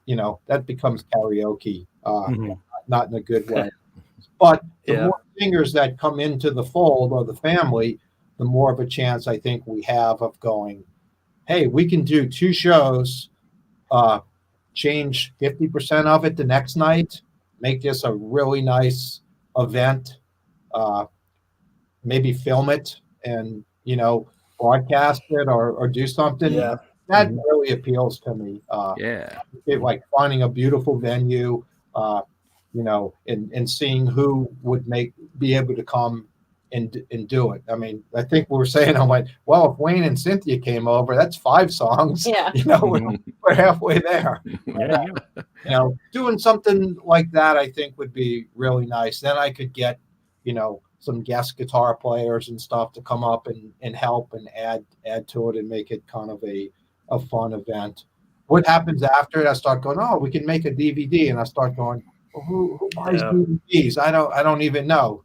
that becomes karaoke, not in a good way. But the more singers that come into the fold or the family, the more of a chance I think we have of going, hey, we can do 2 shows, change 50% of it the next night, make this a really nice event, maybe film it and, broadcast it or do something. Yeah. That really appeals to me. Like finding a beautiful venue, and seeing who would be able to come and do it. I mean, I think we were saying, I'm like, well, if Wayne and Cynthia came over, that's 5 songs. Yeah. We're halfway there. Doing something like that, I think would be really nice. Then I could get, some guest guitar players and stuff to come up and help and add to it and make it kind of a fun event. What happens after it? I start going, oh, we can make a DVD, and I start going, well, who buys DVDs? I don't even know,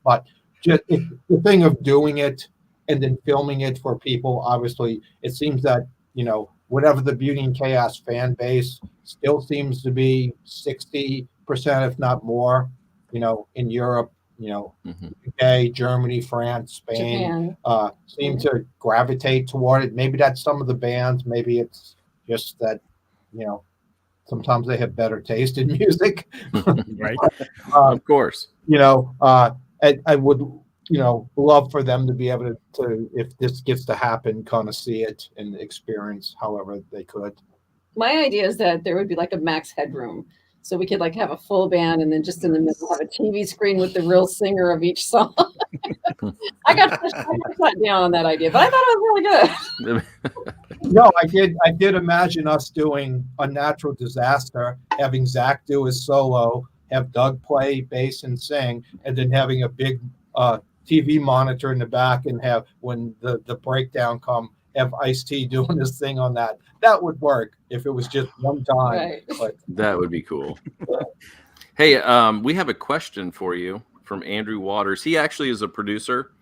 but just the thing of doing it and then filming it for people. Obviously, it seems that whatever the Beauty and Chaos fan base still seems to be 60%, if not more, in Europe, UK, Germany, France, Spain, seem to gravitate toward it. Maybe that's some of the bands. Maybe it's just that, sometimes they have better taste in music. Right. Of course. I would, love for them to be able to, if this gets to happen, kind of see it and experience however they could. My idea is that there would be like a max headroom. So we could like have a full band and then just in the middle have a TV screen with the real singer of each song. I got shut down on that idea, but I thought it was really good. No, I did imagine us doing a natural disaster, having Zach do his solo, have Doug play bass and sing, and then having a big TV monitor in the back, and have when the breakdown come, have Ice-T doing his thing on that. That would work if it was just one time. Right. But That would be cool. Hey, we have a question for you from Andrew Waters. He actually is a producer.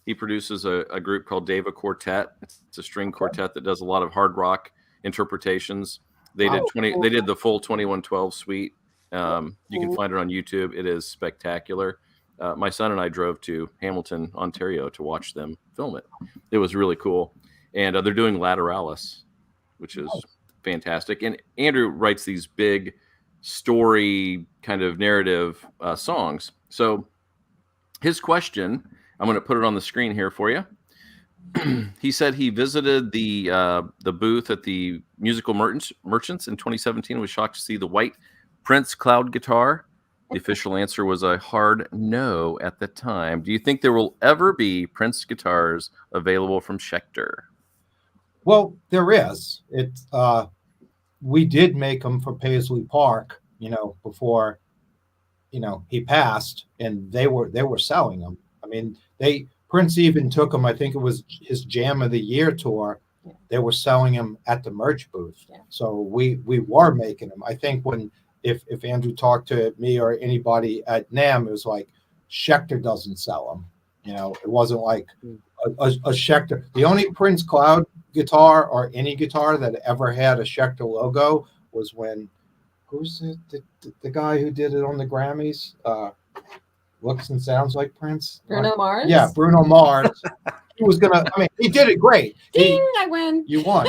He produces a group called Deva Quartet. It's a string quartet that does a lot of hard rock interpretations. They did They did the full 2112 suite. You can find it on YouTube. It is spectacular. My son and I drove to Hamilton, Ontario to watch them film it. It was really cool. And they're doing Lateralis, which is fantastic. And Andrew writes these big story kind of narrative songs. So his question, I'm going to put it on the screen here for you. He said he visited the booth at the Musical Merchants in 2017 and was shocked to see the white Prince cloud guitar. The official answer was a hard no at the time. Do you think there will ever be Prince guitars available from Schechter? well, there is. We did make them for Paisley Park, before, he passed, and they were selling them. I mean, Prince even took them. I think it was his Jam of the Year tour. Yeah. They were selling them at the merch booth. Yeah. So we were making them. I think if Andrew talked to me or anybody at NAMM, it was like Schechter doesn't sell them. It wasn't like a Schechter. The only Prince Cloud guitar or any guitar that ever had a Schechter logo was when who's the guy who did it on the Grammys? Looks and sounds like Prince. Bruno Mars? Yeah, Bruno Mars. He did it great. Ding, I win. You won.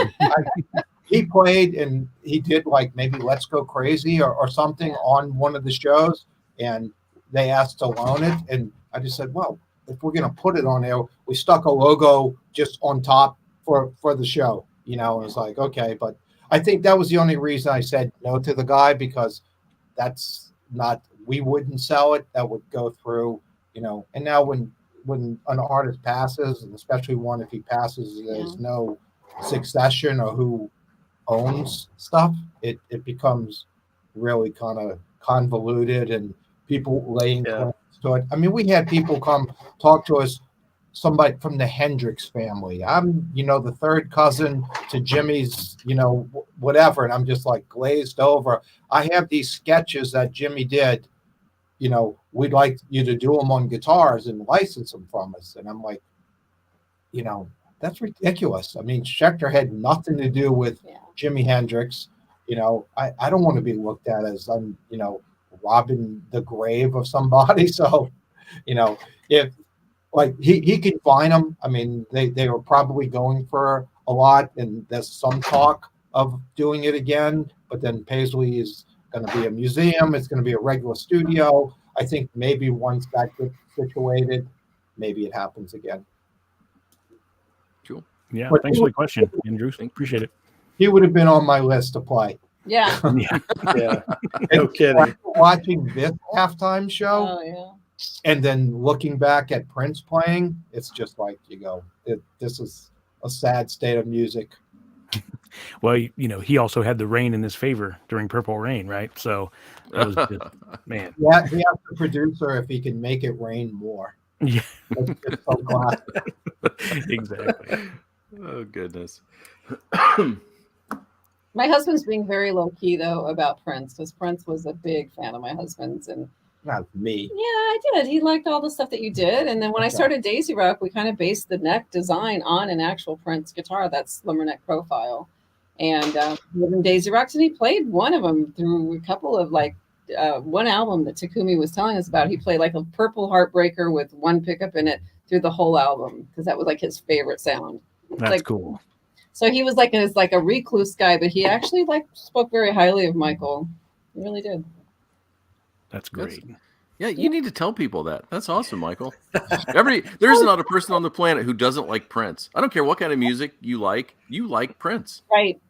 He played and he did like maybe Let's Go Crazy or something on one of the shows, and they asked to loan it. And I just said, well, if we're going to put it on there, we stuck a logo just on top for the show, and it's like, okay. But I think that was the only reason I said no to the guy, because that's not, we wouldn't sell it. That would go through, and now when an artist passes, and especially one, if he passes, there's no succession or who owns stuff, it becomes really kind of convoluted and people laying claims to it. I mean, we had people come talk to us, somebody from the Hendrix family. I'm, the third cousin to Jimmy's, whatever. And I'm just like glazed over. I have these sketches that Jimmy did, we'd like you to do them on guitars and license them from us. And I'm like, that's ridiculous. I mean, Schechter had nothing to do with Jimi Hendrix. I don't want to be looked at as I'm, robbing the grave of somebody. So, if like he could find them. I mean, they were probably going for a lot, and there's some talk of doing it again. But then Paisley is going to be a museum. It's going to be a regular studio. I think maybe once that gets situated, maybe it happens again. Cool. Yeah, But thanks for the question, Andrew. Appreciate it. He would have been on my list to play. Yeah. Yeah. No kidding. Watching this halftime show Oh, yeah. and then looking back at Prince playing, it's just like this is a sad state of music. Well, he also had the rain in his favor during Purple Rain, right? So that was just, man. Yeah, he asked the producer if he can make it rain more. Yeah, It's so classic. exactly. Oh, goodness. My husband's being very low key though about Prince, because Prince was a big fan of my husband's, and Not me. yeah, I did. He liked all the stuff that you did, and then when I started Daisy Rock, we kind of based the neck design on an actual Prince guitar, that slimmer neck profile, and in Daisy Rocks, and he played one of them through a couple of one album that Takumi was telling us about. He played like a Purple Heartbreaker with one pickup in it through the whole album, because that was like his favorite sound. That's cool. So he was like a recluse guy, but he actually spoke very highly of Michael. He really did. That's great. Yeah, you need to tell people that. That's awesome, Michael. There's not a person on the planet who doesn't like Prince. I don't care what kind of music you like. You like Prince. Right.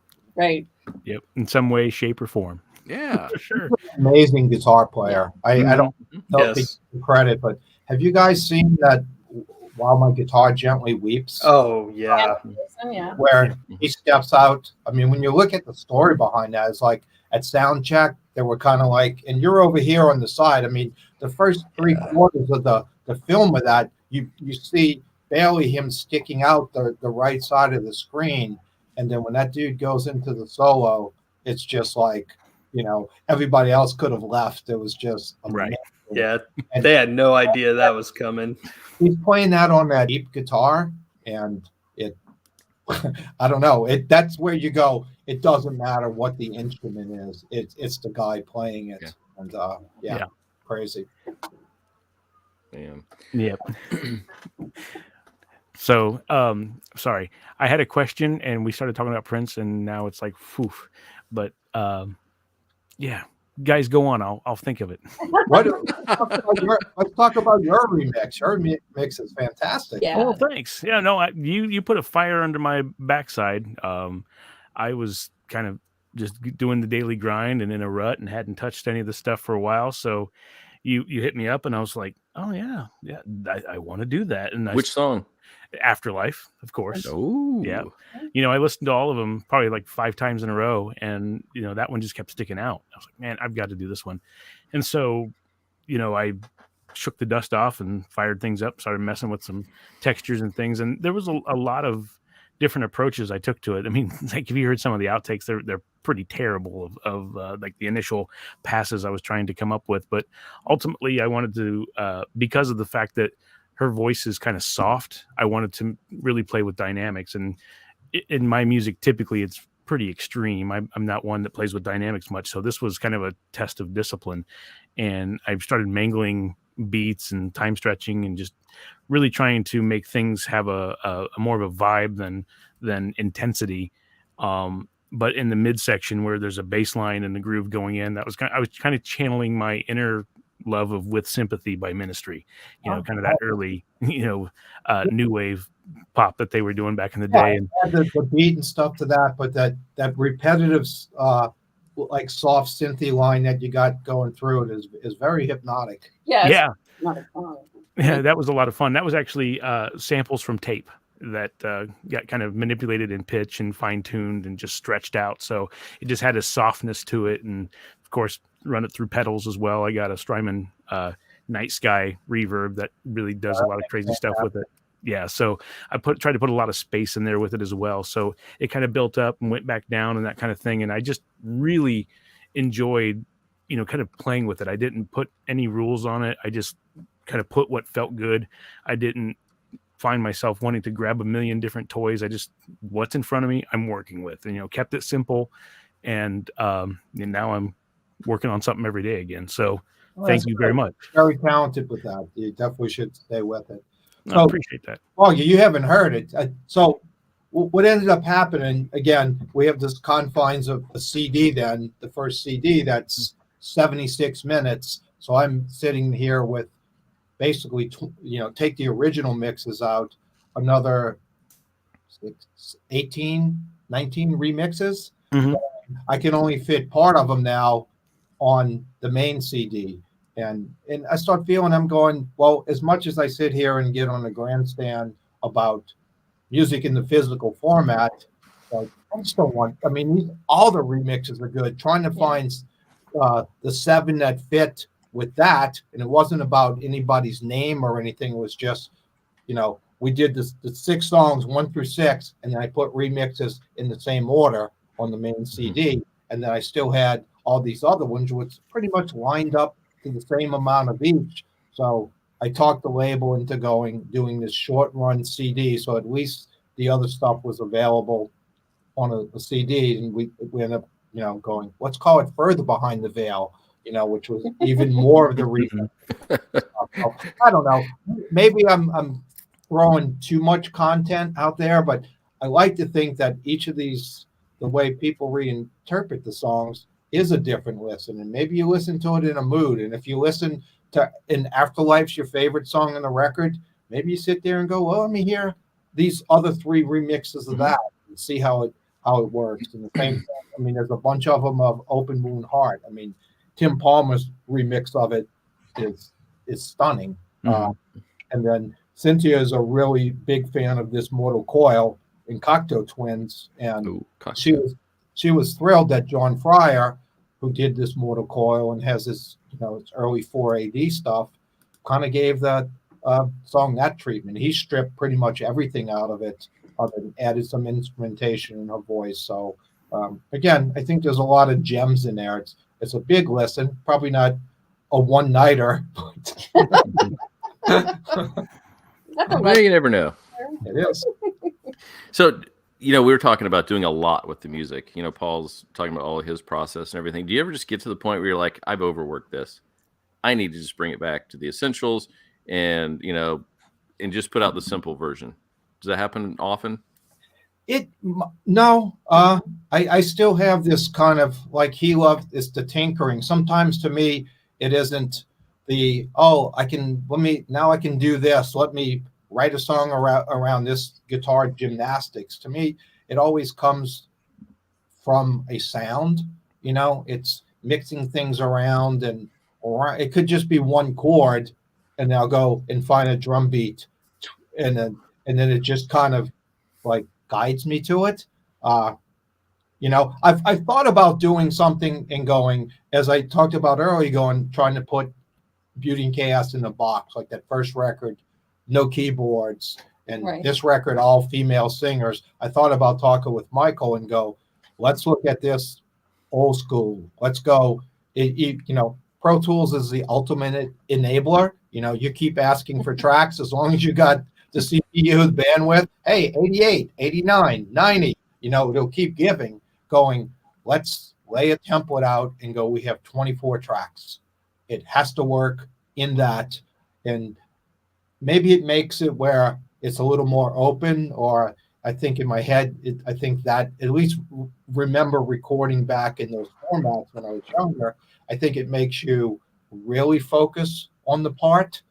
Yep. In some way, shape, or form. Yeah. For sure. Amazing guitar player. I don't know if he Yes. gets credit, but have you guys seen that While My Guitar Gently Weeps? Oh yeah. Yeah. Where he steps out. I mean, when you look at the story behind that, it's like at sound check, they were kind of like, and you're over here on the side. I mean, the first 3/4 of the film of that, you see barely him sticking out the right side of the screen. And then when that dude goes into the solo, it's just like, everybody else could have left. It was just amazing. Right. Yeah. And They had no idea that was coming. he's playing that on that deep guitar, and it I don't know. That's where you go. It doesn't matter what the instrument is. It's the guy playing it. Yeah. And Yeah. crazy. Man. Yep. So, sorry, I had a question, and we started talking about Prince, and now it's like, phew. But yeah, guys, go on. I'll think of it. Let's talk about your remix. Your mix is fantastic. Yeah. Oh, thanks. Yeah, no, you put a fire under my backside. I was kind of just doing the daily grind and in a rut and hadn't touched any of the stuff for a while. So you hit me up, and I was like, oh yeah, I want to do that. And Which song? Afterlife, of course. Oh, Yeah. I listened to all of them probably like 5 times in a row, and that one just kept sticking out. I was like, man, I've got to do this one. And so, I shook the dust off and fired things up, started messing with some textures and things. And there was a lot of different approaches I took to it. I mean, like if you heard some of the outtakes, they're pretty terrible of like the initial passes I was trying to come up with. But ultimately I wanted to, because of the fact that her voice is kind of soft, I wanted to really play with dynamics. And in my music, typically it's pretty extreme. I'm not one that plays with dynamics much. So this was kind of a test of discipline. And I started mangling beats and time stretching and just really trying to make things have a more of a vibe than intensity. But in the midsection where there's a bass line and the groove going in, I was kind of channeling my inner love of With Sympathy by Ministry, kind of that early, new wave pop that they were doing back in the day. And the beat and stuff to that, but that repetitive, like soft synthy line that you got going through it is very hypnotic. Yeah, that was a lot of fun. That was actually samples from tape that got kind of manipulated in pitch and fine-tuned and just stretched out. So it just had a softness to it. And of course, run it through pedals as well. I got a Strymon Night Sky reverb that really does a lot of crazy stuff with it. Yeah, so I tried to put a lot of space in there with it as well. So it kind of built up and went back down and that kind of thing. And I just really enjoyed, kind of playing with it. I didn't put any rules on it. I just kind of put what felt good. I didn't find myself wanting to grab a million different toys. I just, what's in front of me, I'm working with, and, kept it simple. And now I'm working on something every day again. So thank you very much. Very talented with that. You definitely should stay with it. I appreciate that. Well, you haven't heard it. So what ended up happening, again, we have this confines of a CD then, the first CD that's 76 minutes. So I'm sitting here with basically, take the original mixes out, another 18, 19 remixes. Mm-hmm. I can only fit part of them now on the main CD. And I start feeling, I'm going, well, as much as I sit here and get on the grandstand about music in the physical format, like, I just don't want, all the remixes are good. Trying to find the 7 that fit with that, and it wasn't about anybody's name or anything. It was just, we did the 6 songs, 1 through 6, and then I put remixes in the same order on the main CD. And then I still had all these other ones, which pretty much lined up to the same amount of each. So I talked the label into doing this short run CD. So at least the other stuff was available on a CD. And we ended up, going, let's call it Further Behind the Veil, which was even more of the reason. I don't know. Maybe I'm throwing too much content out there, but I like to think that each of these, the way people reinterpret the songs, is a different listen. And maybe you listen to it in a mood. And if you listen to in Afterlife's your favorite song on the record, maybe you sit there and go, well, let me hear these other 3 remixes of that and see how how it works. And the same thing, I mean, there's a bunch of them of Open Moon Heart. I mean, Tim Palmer's remix of it is stunning. And then Cynthia is a really big fan of this Mortal Coil in Cocteau Twins, and she was thrilled that John Fryer, who did this Mortal Coil and has this, it's early 4AD stuff, kind of gave that song that treatment. He stripped pretty much everything out of it, and added some instrumentation in her voice. So again, I think there's a lot of gems in there. It's a big listen, probably not a one-nighter. Well, you never know. It is. So, we were talking about doing a lot with the music. Paul's talking about all of his process and everything. Do you ever just get to the point where you're like, I've overworked this. I need to just bring it back to the essentials and, and just put out the simple version. Does that happen often? No. I still have this kind of, like he loved, is the tinkering. Sometimes to me, it isn't I can do this. Let me write a song around this guitar gymnastics. To me, it always comes from a sound. It's mixing things around, or it could just be one chord, and I'll go and find a drum beat, and then it just kind of like guides me to it. I've thought about doing something and going, as I talked about earlier, trying to put Beauty and Chaos in the box, like that first record, no keyboards, and this record, all female singers. I thought about talking with Michael and go, let's look at this old school. Let's go. Pro Tools is the ultimate enabler. You keep asking for tracks as long as you got the CPU, the bandwidth. Hey, 88, 89, 90. It'll keep giving. Going, let's lay a template out and go. We have 24 tracks. It has to work in that, and maybe it makes it where it's a little more open. Or I think in my head, I think that at least remember recording back in those formats when I was younger. I think it makes you really focus on the part.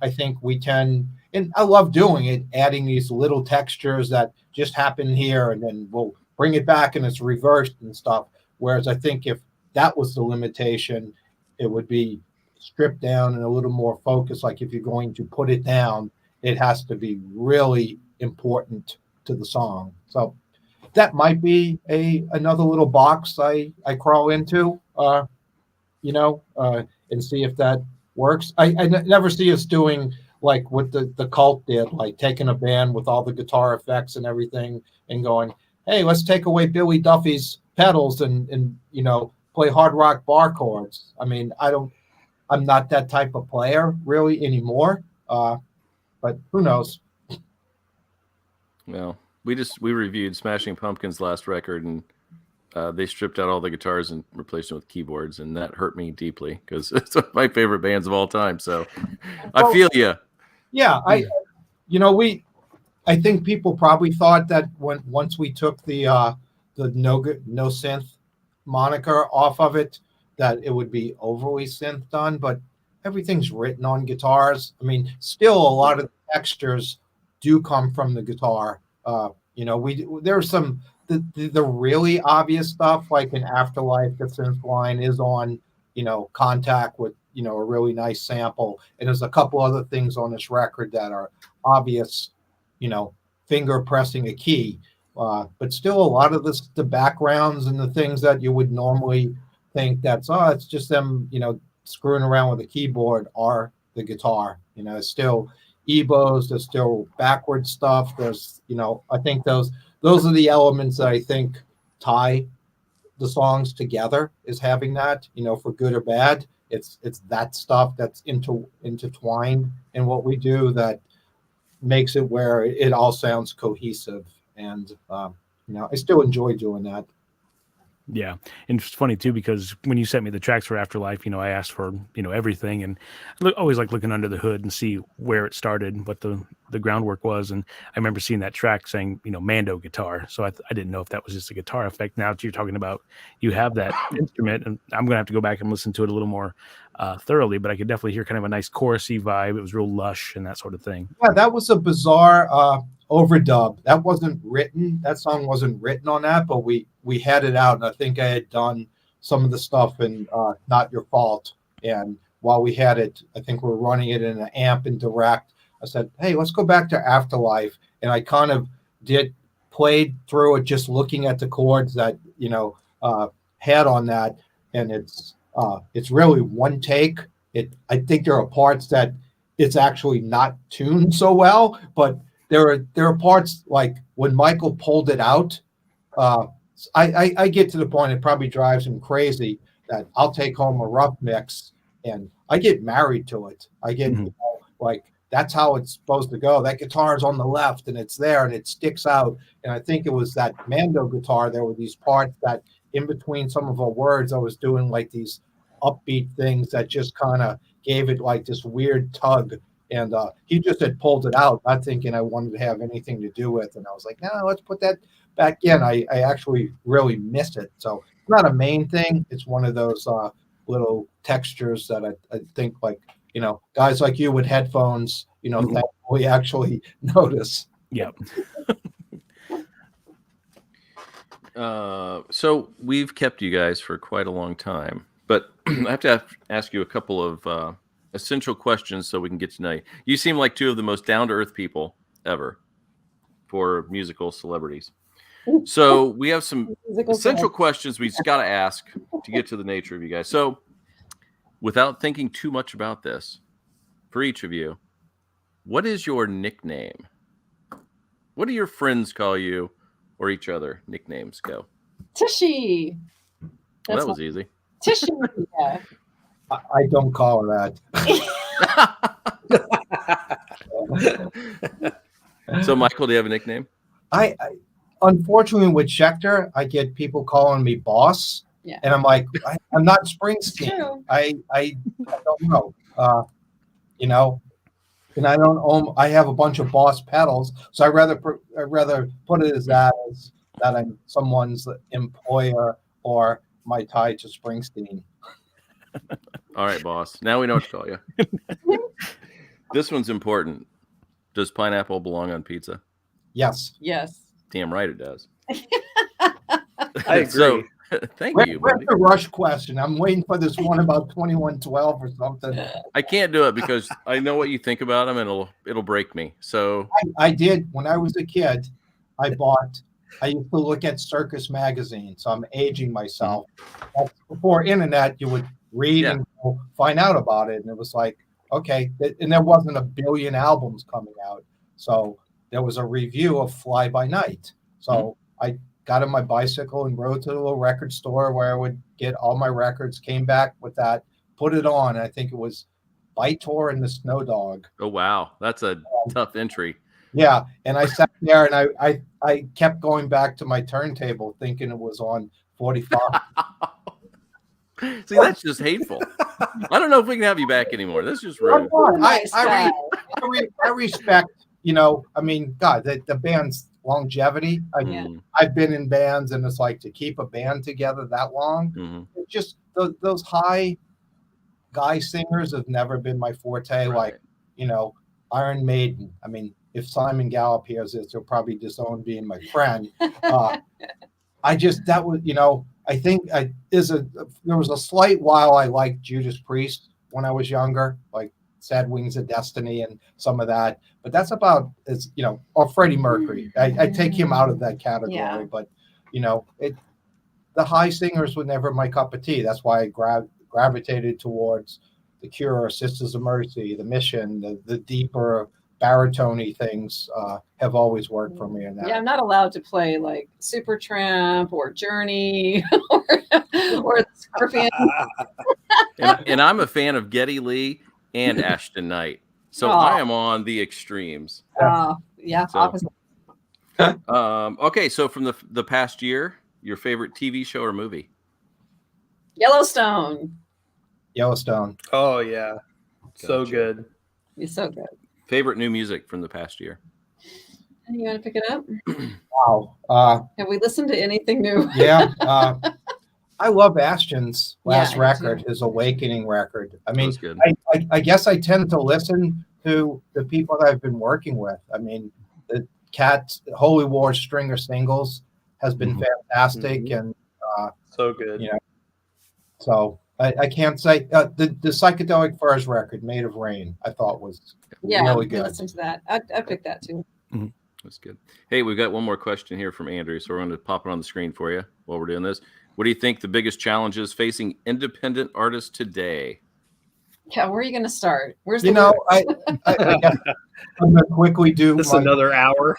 I think we tend, and I love doing it, adding these little textures that just happen here, and then we'll bring it back and it's reversed and stuff. Whereas I think if that was the limitation, it would be stripped down and a little more focused. Like if you're going to put it down, it has to be really important to the song. So that might be another little box I crawl into, and see if that works. I never see us doing like what the Cult did, like taking a band with all the guitar effects and everything and going, hey, let's take away Billy Duffy's pedals and play hard rock bar chords. I mean, I'm not that type of player really anymore. But who knows? Well, we reviewed Smashing Pumpkins' last record, and they stripped out all the guitars and replaced them with keyboards, and that hurt me deeply because it's one of my favorite bands of all time. So I feel you. Yeah, I think people probably thought that once we took the no synth moniker off of it, that it would be overly synth done, but everything's written on guitars. I mean, still a lot of the textures do come from the guitar. There's some the really obvious stuff, like in Afterlife, the synth line is on Contact with a really nice sample, and there's a couple other things on this record that are obvious, finger pressing a key, but still a lot of the backgrounds and the things that you would normally think it's just them screwing around with a keyboard are the guitar. It's still EBOs, there's still backward stuff, there's I think those are the elements that I think tie the songs together, is having that, for good or bad. It's that stuff that's intertwined in what we do that makes it where it all sounds cohesive, and I still enjoy doing that. Yeah. And it's funny too, because when you sent me the tracks for Afterlife, I asked for, everything, and always like looking under the hood and see where it started, what the the groundwork was. And I remember seeing that track saying, Mando guitar. So I didn't know if that was just a guitar effect. Now that you're talking about, you have that instrument, and I'm going to have to go back and listen to it a little more thoroughly, but I could definitely hear kind of a nice chorusy vibe. It was real lush and that sort of thing. Yeah, that was a bizarre overdub. That wasn't written. That song wasn't written on that, but we had it out, and I think I had done some of the stuff in Not Your Fault. And while we had it, I think we're running it in an amp and direct. I said, hey, let's go back to Afterlife. And I kind of played through it, just looking at the chords that, had on that. And it's really one take. I think there are parts that it's actually not tuned so well, but there are parts like when Michael pulled it out. I get to the point, it probably drives him crazy, that I'll take home a rough mix and I get married to it. I get like, that's how it's supposed to go. That guitar is on the left and it's there and it sticks out. And I think it was that Mando guitar. There were these parts that in between some of our words, I was doing like these upbeat things that just kind of gave it like this weird tug. And he just had pulled it out, not thinking I wanted to have anything to do with. And I was like, no, let's put that back in. I actually really miss it. So it's not a main thing. It's one of those little textures that I think, like, guys like you with headphones, thankfully actually notice. Yeah. So we've kept you guys for quite a long time, but I have to ask you a couple of essential questions so we can get to know you. You seem like two of the most down-to-earth people ever for musical celebrities. So we have some essential questions we just got to ask to get to the nature of you guys. So without thinking too much about this, for each of you, what is your nickname? What do your friends call you or each other? Nicknames go. Tishy. Well, that was easy. Tishy. Yeah. I don't call her that. So, Michael, do you have a nickname? I unfortunately with Schechter, I get people calling me boss. Yeah. And I'm like, I'm not Springsteen. I don't know. And I don't own. I have a bunch of Boss pedals, so I rather put it as that I'm someone's employer or my tie to Springsteen. All right, boss. Now we know what to call you. This one's important. Does pineapple belong on pizza? Yes. Yes. Damn right it does. I agree. So, thank you. Where's the rush question? I'm waiting for this one about 2112 or something. I can't do it because I know what you think about them, and it'll break me. So I did when I was a kid. I used to look at Circus magazine, so I'm aging myself. That's before internet, you would read and find out about it, and it was like, okay, and there wasn't a billion albums coming out, so there was a review of Fly By Night. So I got on my bicycle and rode to the little record store where I would get all my records, came back with that, put it on. And I think it was Vitor and the Snow Dog. Oh, wow. That's a tough entry. Yeah. And I sat there and I kept going back to my turntable thinking it was on 45. See, that's just hateful. I don't know if we can have you back anymore. That's just rude. I respect, I mean, God, the band's longevity. I've been in bands, and it's like to keep a band together that long. It's just those high guy singers have never been my forte. Right. Like, Iron Maiden. I mean, if Simon Gallup hears this, he'll probably disown being my friend. I think there was a slight while I liked Judas Priest when I was younger, like Sad Wings of Destiny and some of that, but that's about as or Freddie Mercury. I take him out of that category, but the high singers were never my cup of tea. That's why I gravitated towards The Cure, Sisters of Mercy, The Mission, the deeper baritone things have always worked for me. Yeah, I'm not allowed to play like Supertramp or Journey or Scorpion. and I'm a fan of Geddy Lee and Ashton Knight, so I am on the extremes. Opposite. Okay, so from the past year, your favorite TV show or movie? Yellowstone. Oh yeah, so good. He's so good. Favorite new music from the past year? You want to pick it up? Wow. Have we listened to anything new? Yeah. I love Ashton's last I do record, too. his Awakening record. I mean, was good. I guess I tend to listen to the people that I've been working with. I mean, the Cat's Holy War Stringer Singles has been fantastic, and So good. you know, so I can't say the Psychedelic Furs record, Made of Rain, I thought was really good. Listen to that. I picked that too. That's good. Hey, we've got one more question here from Andrew, so we're going to pop it on the screen for you while we're doing this. What do you think the biggest challenges facing independent artists today? Yeah, where are you going to start? Where's You the know, I guess I'm gonna quickly do This my, another hour.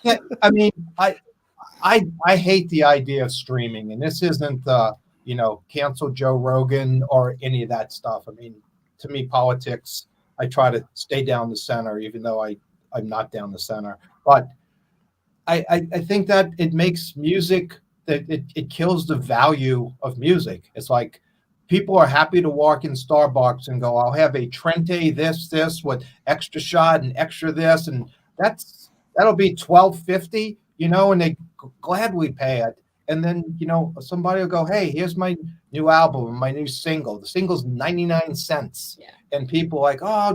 Yeah, I mean, I hate the idea of streaming, and this isn't cancel Joe Rogan or any of that stuff. I mean, to me, politics, I try to stay down the center, even though I'm not down the center. But I think that it makes music that it kills the value of music. It's like people are happy to walk in Starbucks and go, I'll have a Trente this with extra shot and extra this, and that'll be $12.50, and they gladly pay it. And then, somebody will go, hey, here's my new album, my new single. The single's 99 cents. Yeah. And people are like, oh,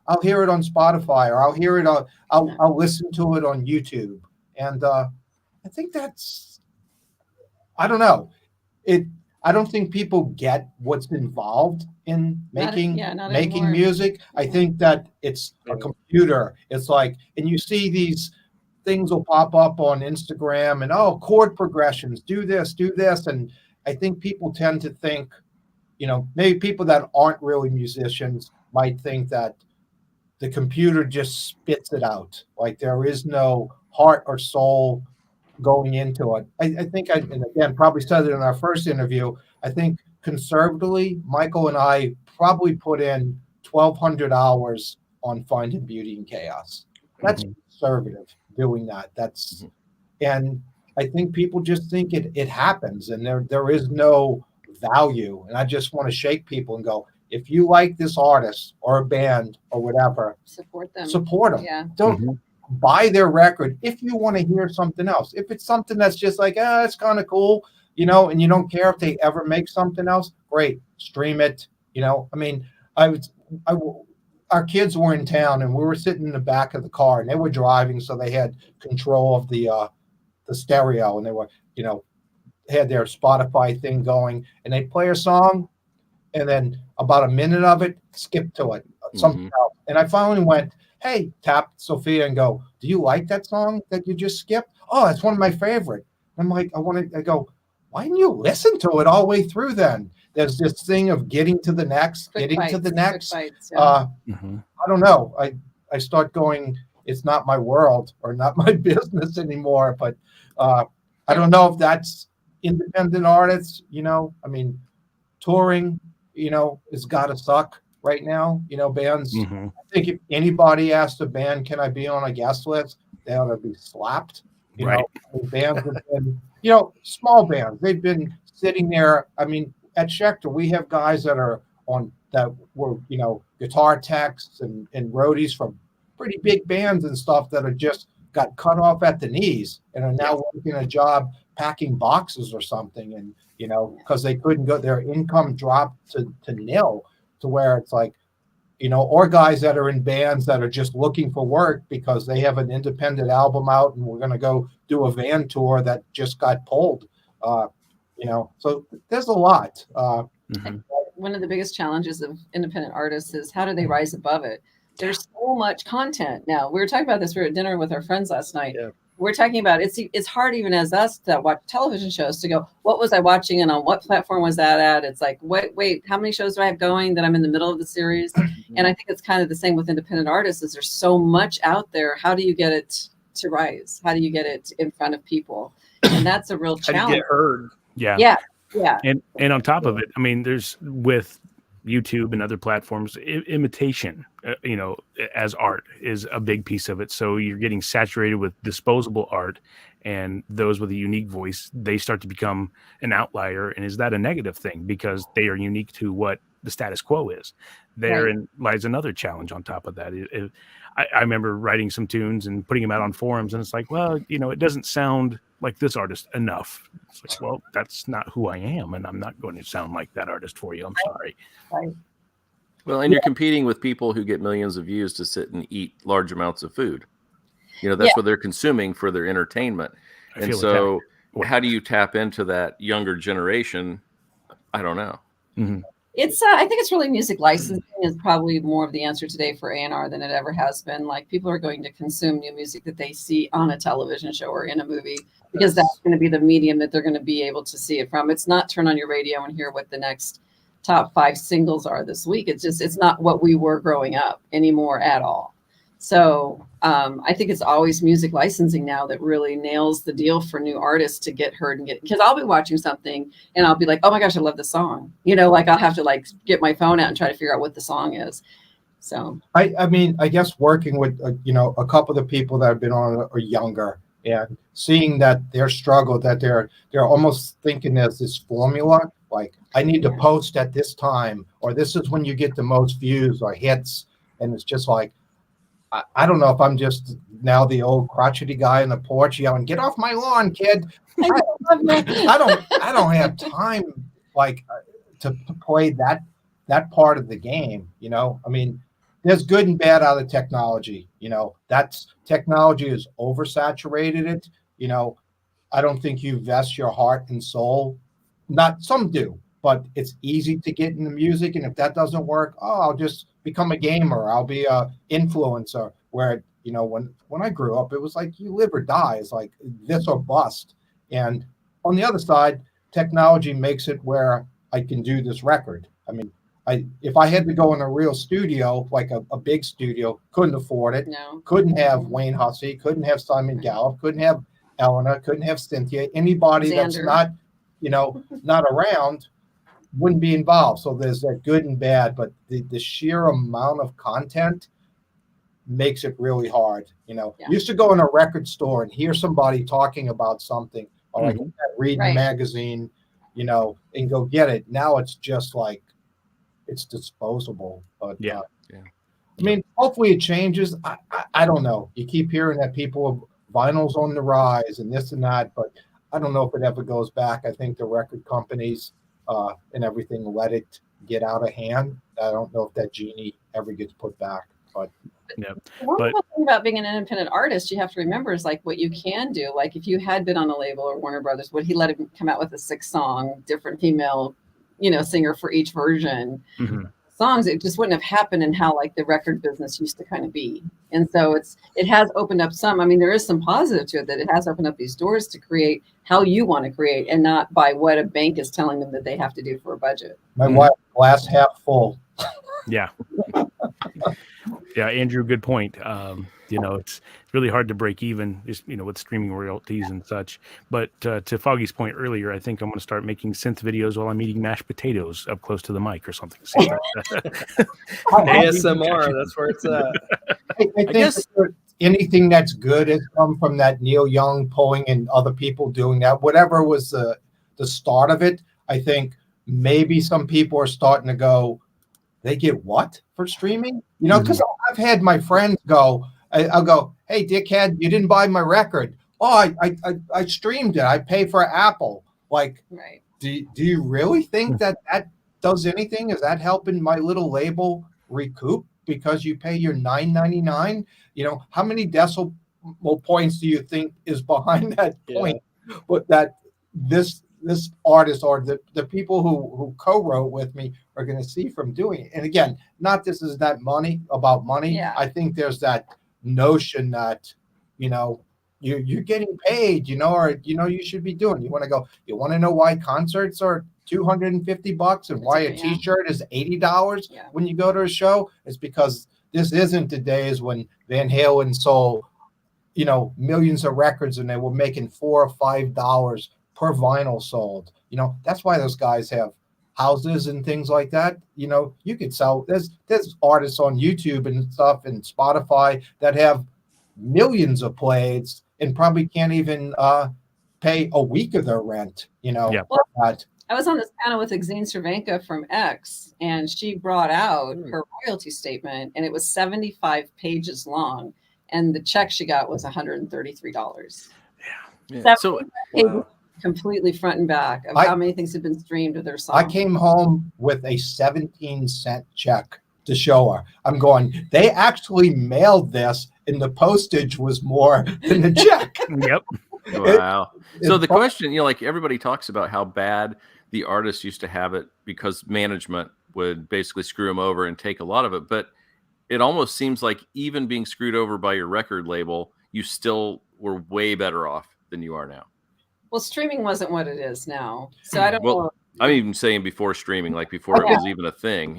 I'll hear it on Spotify, or I'll hear it I'll listen to it on YouTube. And I think I don't know. I don't think people get what's involved in making anymore. music. I think that it's a computer. It's like, and you see these things will pop up on Instagram and chord progressions, do this. And I think people tend to think, maybe people that aren't really musicians might think that the computer just spits it out. Like there is no heart or soul going into it. I think and again, probably said it in our first interview, I think conservatively, Michael and I probably put in 1,200 hours on Finding Beauty in Chaos. That's conservative doing that. And I think people just think it happens, and there is no value. And I just want to shake people and go, if you like this artist or a band or whatever, support them. Yeah. Don't buy their record if you want to hear something else. If it's something that's just like, it's kind of cool, and you don't care if they ever make something else, great, stream it. I mean, our kids were in town and we were sitting in the back of the car and they were driving, so they had control of the stereo, and they were, had their Spotify thing going, and they play a song, and then about a minute of it, skip to it, something else. And I finally went, hey, tap Sophia and go, do you like that song that you just skipped? Oh, it's one of my favorite. I'm like, I go, why didn't you listen to it all the way through then? There's this thing of getting to the next. I don't know. I start going, it's not my world or not my business anymore. But I don't know if that's independent artists, I mean, touring, has got to suck right now. Bands, I think if anybody asked a band, can I be on a guest list, they ought to be slapped. Bands have been, small bands, they've been sitting there. I mean, at Schechter, we have guys that were, guitar techs and roadies from pretty big bands and stuff that are just got cut off at the knees and are now working a job packing boxes or something. And, because they couldn't go, their income dropped to nil, to where it's like, or guys that are in bands that are just looking for work because they have an independent album out and we're going to go do a van tour that just got pulled. So there's a lot. One of the biggest challenges of independent artists is how do they rise above it? There's so much content now. We were talking about this. We were at dinner with our friends last night. Yeah. We're talking about it's hard even as us that watch television shows to go, what was I watching and on what platform was that at? It's like, wait, how many shows do I have going that I'm in the middle of the series? And I think it's kind of the same with independent artists. Is there's so much out there. How do you get it to rise? How do you get it in front of people? And that's a real challenge. How do you get heard? Yeah. And on top of it, I mean, there's with YouTube and other platforms, imitation, as art is a big piece of it. So you're getting saturated with disposable art, and those with a unique voice, they start to become an outlier. And is that a negative thing because they are unique to what the status quo is? Therein lies another challenge on top of that. I remember writing some tunes and putting them out on forums, and it's like, well, it doesn't sound like this artist enough. It's like, well, that's not who I am, and I'm not going to sound like that artist for you. I'm sorry. Right. Well, and you're competing with people who get millions of views to sit and eat large amounts of food. That's what they're consuming for their entertainment. And so how do you tap into that younger generation? I don't know. Mm-hmm. It's I think it's really music licensing is probably more of the answer today for A&R than it ever has been. Like, people are going to consume new music that they see on a television show or in a movie, because that's going to be the medium that they're going to be able to see it from. It's not turn on your radio and hear what the next top 5 singles are this week. It's not what we were growing up anymore at all. So I think it's always music licensing now that really nails the deal for new artists to get heard and because I'll be watching something and I'll be like, oh my gosh, I love this song. Like, I'll have to get my phone out and try to figure out what the song is. So I mean, I guess working with a couple of the people that have been on are younger, and seeing that their struggle, that they're almost thinking there's this formula, like I need to post at this time, or this is when you get the most views or hits, and it's just like, I don't know if I'm just now the old crotchety guy on the porch yelling, "Get off my lawn, kid!" I don't have time to play that part of the game. I mean, there's good and bad out of technology. That's technology is oversaturated it. I don't think you invest your heart and soul. Not some do, but it's easy to get into music, and if that doesn't work, I'll just become a gamer. I'll be a influencer. Where when I grew up, it was like you live or die. It's like this or bust. And on the other side, technology makes it where I can do this record. I mean, if I had to go in a real studio, like a big studio, couldn't afford it. No. Couldn't have Wayne Hussey. Couldn't have Simon Gallup. Couldn't have Eleanor. Couldn't have Cynthia. Anybody that's not not around wouldn't be involved. So there's that good and bad, but the sheer amount of content makes it really hard. Used to go in a record store and hear somebody talking about something, or like read a magazine, and go get it. Now it's just like it's disposable. But I mean, hopefully it changes. I don't know. You keep hearing that vinyl's on the rise and this and that, but I don't know if it ever goes back. I think the record companies and everything let it get out of hand. I don't know if that genie ever gets put back. But one thing about being an independent artist, you have to remember is like what you can do. Like, if you had been on a label or Warner Brothers, would he let him come out with a 6-song, different female, singer for each version? Mm-hmm. Songs, it just wouldn't have happened in how the record business used to kind of be. And so it has opened up some, I mean, there is some positive to it, that it has opened up these doors to create how you want to create and not by what a bank is telling them that they have to do for a budget. My wife, glass half full. Yeah. Yeah, Andrew, good point. It's really hard to break even, with streaming royalties and such. But to Foggy's point earlier, I think I'm going to start making synth videos while I'm eating mashed potatoes up close to the mic or something. ASMR, that's where it's at. I guess anything that's good has come from that Neil Young pulling and other people doing that. Whatever was the start of it, I think maybe some people are starting to go, they get what for streaming? Because I've had my friends go, I'll go, hey, dickhead, you didn't buy my record. Oh, I streamed it. I pay for Apple. Like, do you really think that does anything? Is that helping my little label recoup because you pay your $9.99? How many decimal points do you think is behind that point? But that this artist or the people who co-wrote with me are going to see from doing it. And again, not this is that about money. Yeah. I think there's that notion that, you're getting paid, or, you should be doing. You want to know why concerts are $250 and why a t-shirt is $80 when you go to a show? It's because this isn't the days when Van Halen sold, millions of records and they were making $4 or $5 per vinyl sold. That's why those guys have houses and things like that, you could sell. There's artists on YouTube and stuff and Spotify that have millions of plays and probably can't even pay a week of their rent. Yep. for that. I was on this panel with Exene Cervenka from X, and she brought out her royalty statement, and it was 75 pages long, and the check she got was $133. Yeah. So Wow. Completely front and back of how many things have been streamed of their song. I came home with a 17-cent check to show her. I'm going, they actually mailed this and the postage was more than the check. Yep. wow. So the question, like everybody talks about how bad the artists used to have it because management would basically screw them over and take a lot of it. But it almost seems like even being screwed over by your record label, you still were way better off than you are now. Well, streaming wasn't what it is now. So I don't know. I'm even saying before streaming, like before it was even a thing,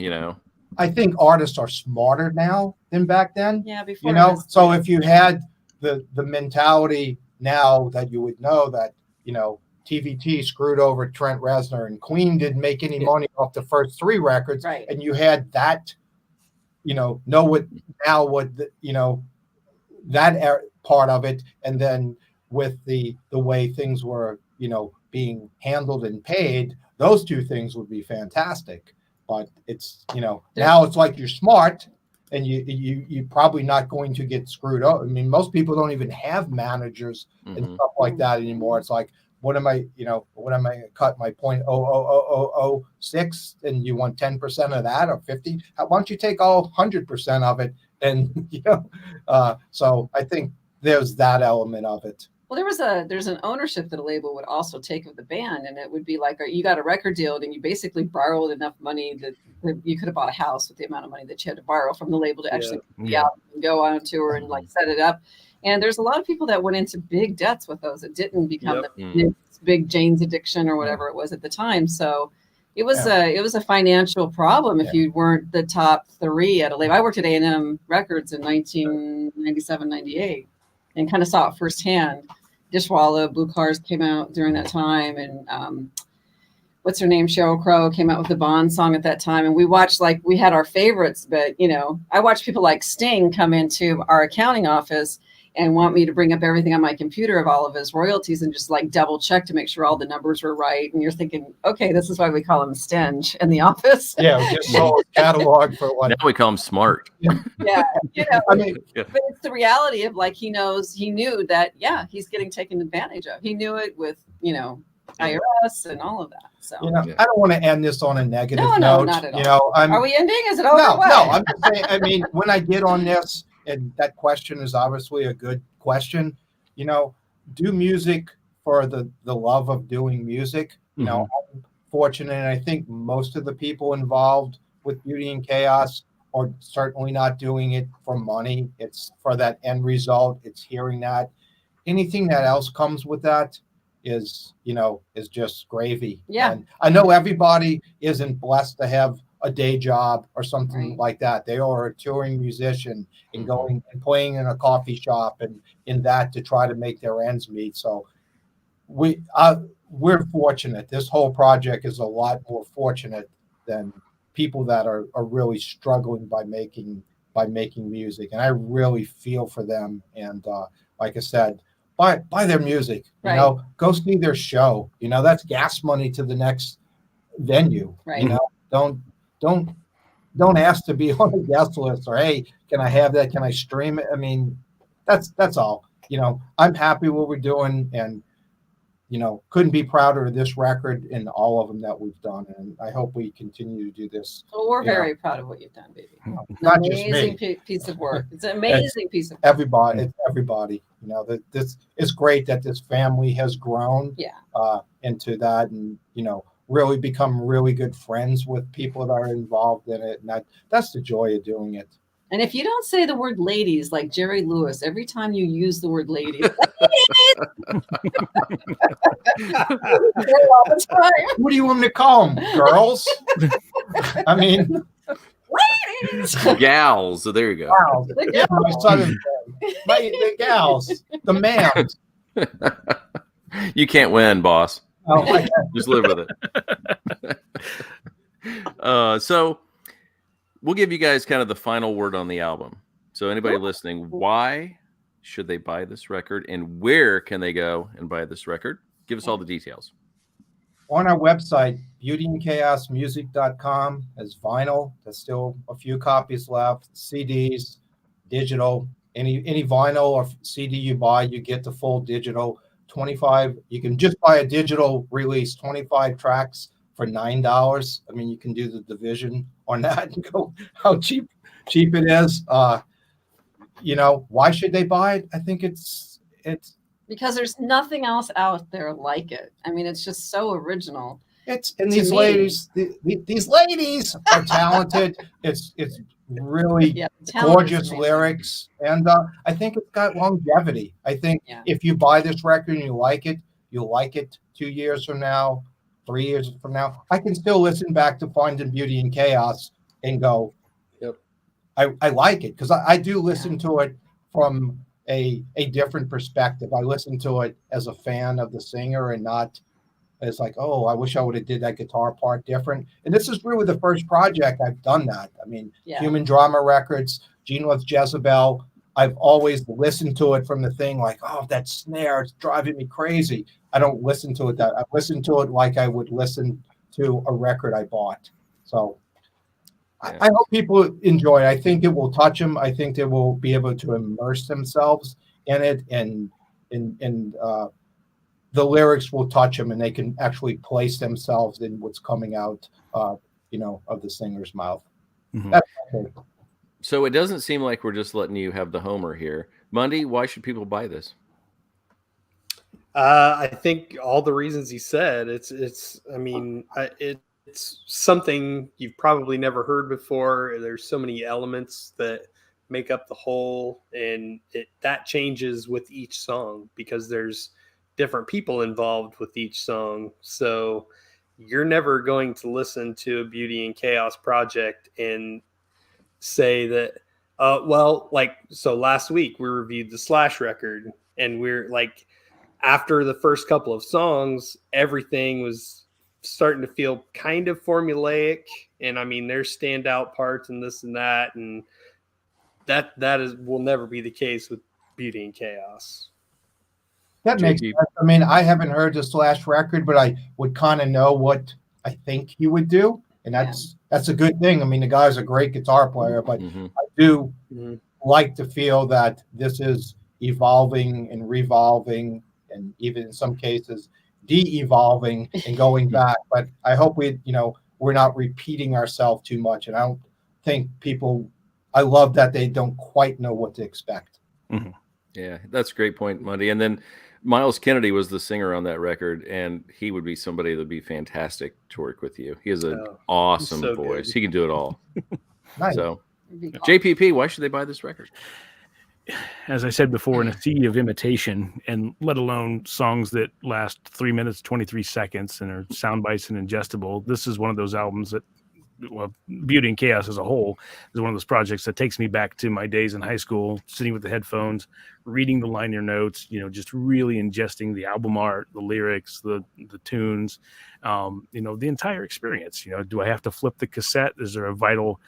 I think artists are smarter now than back then. Yeah, before. So if you had the mentality now that you would know that, TVT screwed over Trent Reznor and Queen didn't make any money off the first 3 records. Right. And you had that, that part of it. And then with the way things were, being handled and paid, those 2 things would be fantastic. But it's, now it's like you're smart and you're probably not going to get screwed up. I mean, most people don't even have managers and stuff like that anymore. It's like, what am I cut my 0.00006 and you want 10% of that or 50? Why don't you take all 100% of it? And, so I think there's that element of it. Well, there's an ownership that a label would also take of the band, and it would be like, you got a record deal and you basically borrowed enough money that you could have bought a house with the amount of money that you had to borrow from the label to actually be out and go on a tour and like set it up. And there's a lot of people that went into big debts with those. It didn't become the big Jane's Addiction or whatever it was at the time. So it was a financial problem if you weren't the top 3 at a label. I worked at A&M Records in 1997, 98 and kind of saw it firsthand. Dishwalla, Blue Cars came out during that time, and what's her name, Sheryl Crow came out with the Bond song at that time, and we watched, like, we had our favorites, but I watched people like Sting come into our accounting office and want me to bring up everything on my computer of all of his royalties and just like double check to make sure all the numbers were right. And you're thinking, okay, this is why we call him Stinge in the office. Yeah, we just saw a catalog for what. Now we call him smart. Yeah, I mean, but it's the reality of like he knew that he's getting taken advantage of. He knew it with IRS and all of that. So I don't want to end this on a negative note. No, not at all. Are we ending? Is it over? No, I'm just saying. I mean, when I get on this, and that question is obviously a good question. Do music for the love of doing music. I'm fortunate, and I think most of the people involved with Beauty and Chaos are certainly not doing it for money. It's for that end result. It's hearing that. Anything that else comes with that is just gravy. Yeah. And I know everybody isn't blessed to have a day job or something like that. They are a touring musician and going and playing in a coffee shop and in that to try to make their ends meet. So we're fortunate. This whole project is a lot more fortunate than people that are really struggling by making music. And I really feel for them. And like I said, buy their music, go see their show. That's gas money to the next venue. Right. Don't ask to be on a guest list or, hey, can I have that? Can I stream it? I mean, that's all. I'm happy with what we're doing, and couldn't be prouder of this record and all of them that we've done. And I hope we continue to do this. Well, we're very proud of what you've done, baby. Not just me. Amazing piece of work. It's an amazing piece of work. Everybody. It's everybody. This it's great that this family has grown into that, and really become really good friends with people that are involved in it. And that's the joy of doing it. And if you don't say the word ladies like Jerry Lewis, every time you use the word ladies, what do you want me to call them? Girls? I mean, ladies, gals. So there you go. Gals. Yeah, my southern the gals, the mams. You can't win, boss. Oh, just live with it. So we'll give you guys kind of the final word on the album. So anybody listening, why should they buy this record, and where can they go and buy this record? Give us all the details. On our website, beautyandchaosmusic.com, as vinyl. There's still a few copies left. CDs, digital. Any vinyl or CD you buy, you get the full digital. 25. You can just buy a digital release, 25 tracks for $9. I mean, you can do the division on that and go how cheap it is. Why should they buy it? I think it's because there's nothing else out there like it. I mean, it's just so original. And these ladies, these ladies are talented. It's really gorgeous lyrics, and I think it's got longevity. I think if you buy this record and you like it, you'll like it 2 years from now, 3 years from now. I can still listen back to Finding Beauty in Chaos and go, "Yep, I like it," because I do listen to it from a different perspective. I listen to it as a fan of the singer and not as like, oh, I wish I would have did that guitar part different. And this is really the first project I've done that. I mean, Human Drama Records, Gene with Jezebel, I've always listened to it from the thing like, oh, that snare, it's driving me crazy. I don't listen to it that. I listen to it like I would listen to a record I bought. So I hope people enjoy it. I think it will touch them. I think they will be able to immerse themselves in it, and the lyrics will touch them, and they can actually place themselves in what's coming out, of the singer's mouth. Mm-hmm. That's okay. So it doesn't seem like we're just letting you have the homer here. Mundy, why should people buy this? I think all the reasons he said. It's something you've probably never heard before. There's so many elements that make up the whole, and that changes with each song because there's different people involved with each song. So you're never going to listen to a Beauty and Chaos project and say that, so last week we reviewed the Slash record, and we're like, after the first couple of songs, everything was starting to feel kind of formulaic. And I mean, there's standout parts and this and that. And that will never be the case with Beauty and Chaos. That makes sense. I mean, I haven't heard the Slash record, but I would kind of know what I think he would do. And that's a good thing. I mean, the guy's a great guitar player, but I do like to feel that this is evolving and revolving, and even in some cases de-evolving and going back. But I hope we're not repeating ourselves too much. And I don't think I love that they don't quite know what to expect. Mm-hmm. Yeah, that's a great point, Mundy. And then Miles Kennedy was the singer on that record, and he would be somebody that would be fantastic to work with you. He has an awesome voice. Good. He can do it all. Nice. So, JPP, why should they buy this record? As I said before, in a sea of imitation, and let alone songs that last 3 minutes, 23 seconds and are sound bites and ingestible, this is one of those albums that, Beauty and Chaos as a whole is one of those projects that takes me back to my days in high school, sitting with the headphones, reading the liner notes, just really ingesting the album art, the lyrics, the tunes, the entire experience. Do I have to flip the cassette? Is there a vital,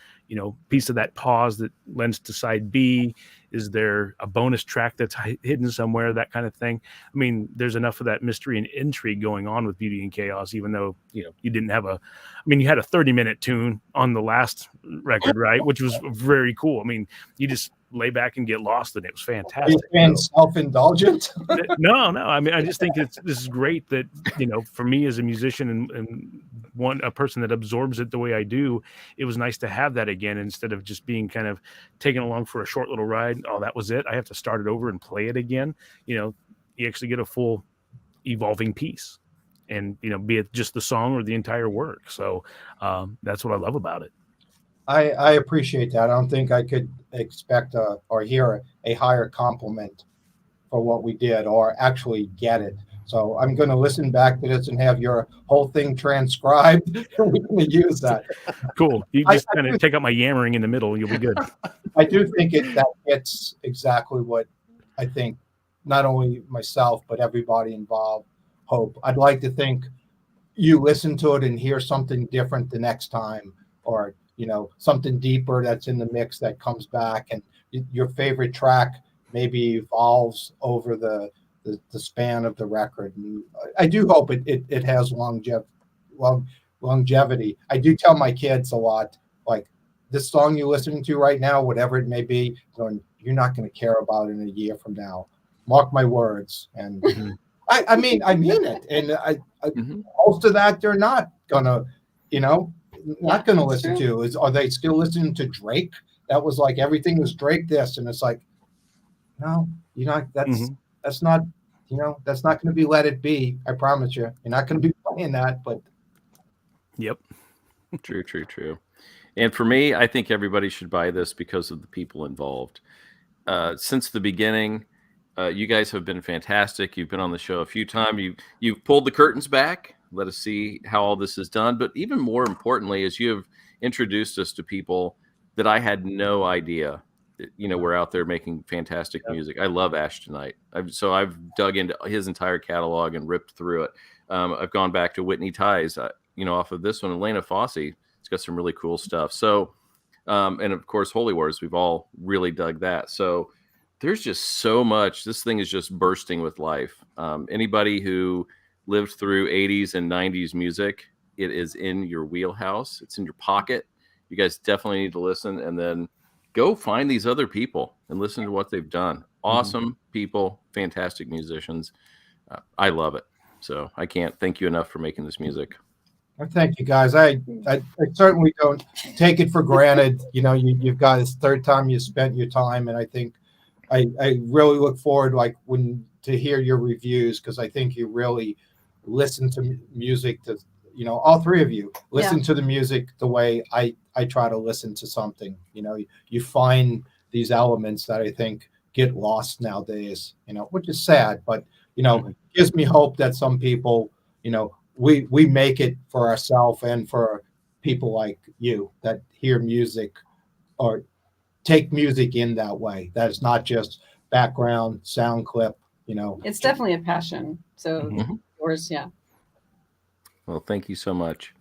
piece of that pause that lends to side B? Is there a bonus track that's hidden somewhere? That kind of thing. I mean, there's enough of that mystery and intrigue going on with Beauty and Chaos, even though, you didn't have you had a 30-minute tune on the last record, right? Which was very cool. I mean, you just lay back and get lost in it. It was fantastic. Are you being self-indulgent? No. I mean, I just think this is great that, for me as a musician and a person that absorbs it the way I do, it was nice to have that again, instead of just being kind of taken along for a short little ride. Oh, that was it. I have to start it over and play it again. You actually get a full evolving piece, and, be it just the song or the entire work. So that's what I love about it. I appreciate that. I don't think I could expect or hear a higher compliment for what we did, or actually get it. So I'm going to listen back to this and have your whole thing transcribed, and we're going to use that. Cool. You just kind of take out my yammering in the middle. You'll be good. I do think that gets exactly what I think, not only myself, but everybody involved hope. I'd like to think you listen to it and hear something different the next time. or something deeper that's in the mix that comes back, and your favorite track maybe evolves over the span of the record. And I do hope it has longevity. I do tell my kids a lot, like, this song you're listening to right now, whatever it may be, you're not going to care about it in a year from now. Mark my words. And I mean it. And most of that they're not gonna, not gonna listen to. Are they still listening to Drake? That was like everything was Drake this, and it's like, no, that's not, that's not going to be Let It Be. I promise you, you're not going to be playing that. But yep, true. And for me, I think everybody should buy this because of the people involved. Since the beginning, you guys have been fantastic. You've been on the show a few times. You've pulled the curtains back. Let us see how all this is done. But even more importantly, is you have introduced us to people that I had no idea, we're out there making fantastic music. I love Ashton Knight. I've dug into his entire catalog and ripped through it. I've gone back to Whitney Ties, off of this one. Elena Fosse, it's got some really cool stuff. So, and of course, Holy Wars, we've all really dug that. So there's just so much. This thing is just bursting with life. Anybody who lived through 80s and 90s music, it is in your wheelhouse. It's in your pocket. You guys definitely need to listen, and then go find these other people and listen to what they've done. Awesome people, fantastic musicians. I love it. So I can't thank you enough for making this music. Thank you, guys. I certainly don't take it for granted. You've got this third time you spent your time, and I think I really look forward to hear your reviews, because I think you really listen to music to, all three of you listen to the music the way I try to listen to something. You find these elements that I think get lost nowadays, which is sad, but gives me hope that some people, we make it for ourselves and for people like you that hear music or take music in that way. That it's not just background sound clip, It's definitely a passion. So yours, yeah. Well, thank you so much.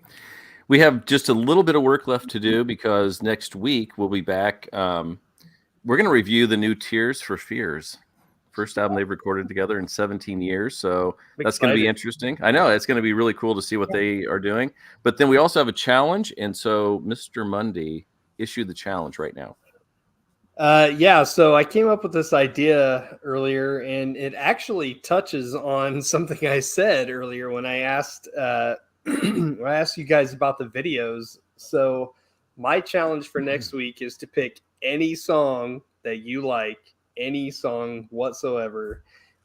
We have just a little bit of work left to do, because next week we'll be back. We're going to review the new Tears for Fears. First album they've recorded together in 17 years. So that's going to be interesting. I know it's going to be really cool to see what they are doing. But then we also have a challenge. And so Mr. Mundy, issue the challenge right now. So I came up with this idea earlier, and it actually touches on something I said earlier when I asked you guys about the videos. So my challenge for next week is to pick any song that you like, any song whatsoever,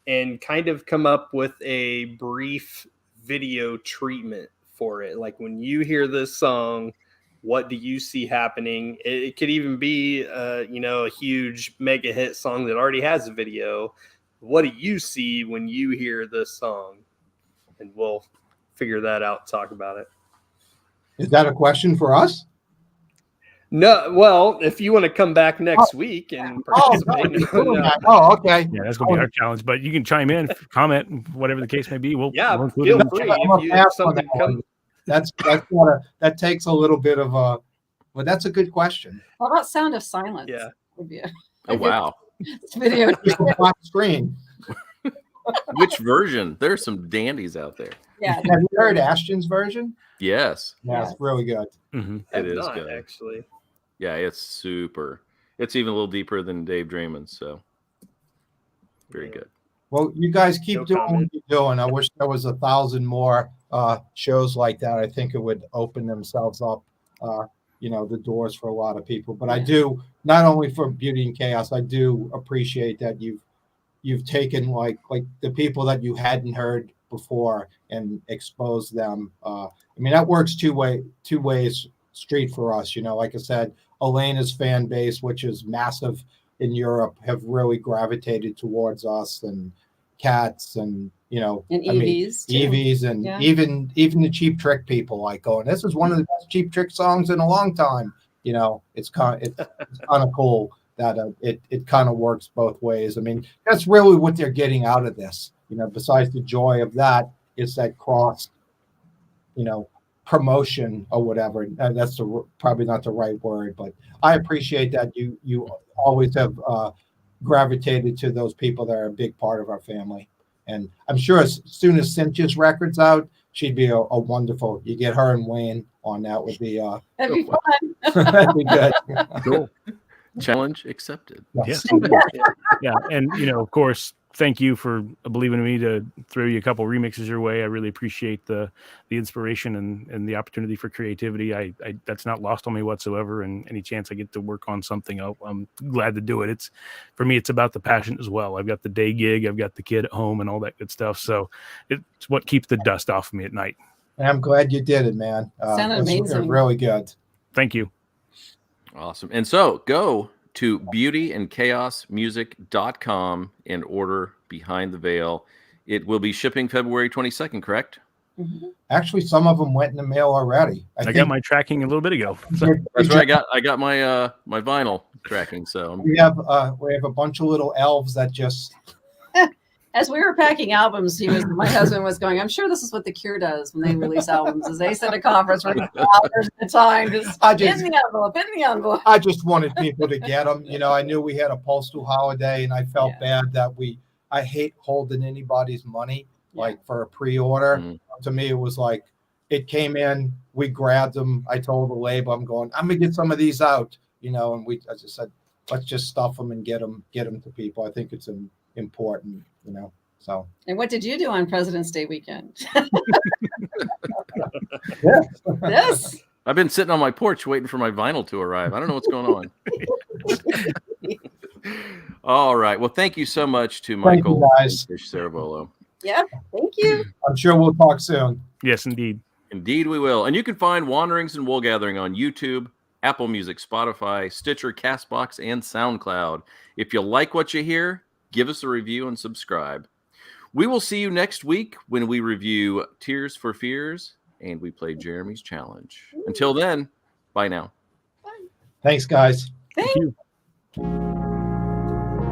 and kind of come up with a brief video treatment for it. Like, when you hear this song, what do you see happening? It could even be, a huge mega hit song that already has a video. What do you see when you hear this song? And we'll figure that out, talk about it. Is that a question for us? No, well, if you want to come back next week and participate. Okay. Yeah, that's going to be our challenge. But you can chime in, comment, whatever the case may be. We'll include feel it. free. If you have something come. That takes a little bit of a. Well, that's a good question. What about Sound of Silence? Yeah. Would be Wow. video. Black screen. Which version? There's some dandies out there. Yeah. Have you heard Ashton's version? Yes. Yeah, it's really good. It is good. Actually. Yeah, it's super. It's even a little deeper than Dave Draymond's, so very good. Well, you guys keep doing what you're doing. I wish there was 1,000 more shows like that. I think it would open themselves up, the doors for a lot of people. But I do, not only for Beauty and Chaos, I do appreciate that you've taken like the people that you hadn't heard before and exposed them. That works two ways street for us. Like I said, Elena's fan base, which is massive in Europe, have really gravitated towards us, and Cats and Evie's and even the Cheap Trick people like going, this is one of the best Cheap Trick songs in a long time. It's kind of cool that it kind of works both ways. That's really what they're getting out of this. Besides the joy of that, it's that cross promotion or whatever. That's probably not the right word, but I appreciate that you always have gravitated to those people that are a big part of our family. And I'm sure as soon as Cynthia's record's out, she'd be a wonderful. You get her and Wayne on that would be That'd be fun. that'd be good. Cool. Challenge accepted. Yes. Yeah. And, of course, thank you for believing in me to throw you a couple remixes your way. I really appreciate the inspiration and the opportunity for creativity. I that's not lost on me whatsoever. And any chance I get to work on something, I'm glad to do it. For me, it's about the passion as well. I've got the day gig, I've got the kid at home and all that good stuff. So it's what keeps the dust off of me at night. And I'm glad you did it, man. Sounded amazing. Really good. Thank you. Awesome. And so go to beautyandchaosmusic.com and order Behind the Veil. It will be shipping February 22nd, correct? Mm-hmm. Actually, some of them went in the mail already. I got my tracking a little bit ago. So. That's right. I got my my vinyl tracking. So we have a bunch of little elves that just. As we were packing albums, my husband was going, I'm sure this is what The Cure does when they release albums, is they send a conference for hours at a time, in the envelope. I just wanted people to get them. I knew we had a postal holiday, and I felt bad that I hate holding anybody's money, like for a pre-order. Mm-hmm. To me, it was like, it came in, we grabbed them. I told the label, I'm going to get some of these out, and I just said, let's just stuff them and get them to people. I think it's important, so. And what did you do on President's Day weekend? Yes. I've been sitting on my porch waiting for my vinyl to arrive. I don't know what's going on. All right. Well, thank you so much to Michael and Tish Ciravolo. Yeah, thank you. I'm sure we'll talk soon. Yes, indeed. Indeed, we will. And you can find Wanderings and Wool Gathering on YouTube, Apple Music, Spotify, Stitcher, Castbox, and SoundCloud. If you like what you hear, give us a review and subscribe. We will see you next week when we review Tears for Fears and we play Jeremy's Challenge. Until then, bye now. Thanks, guys. Thank you.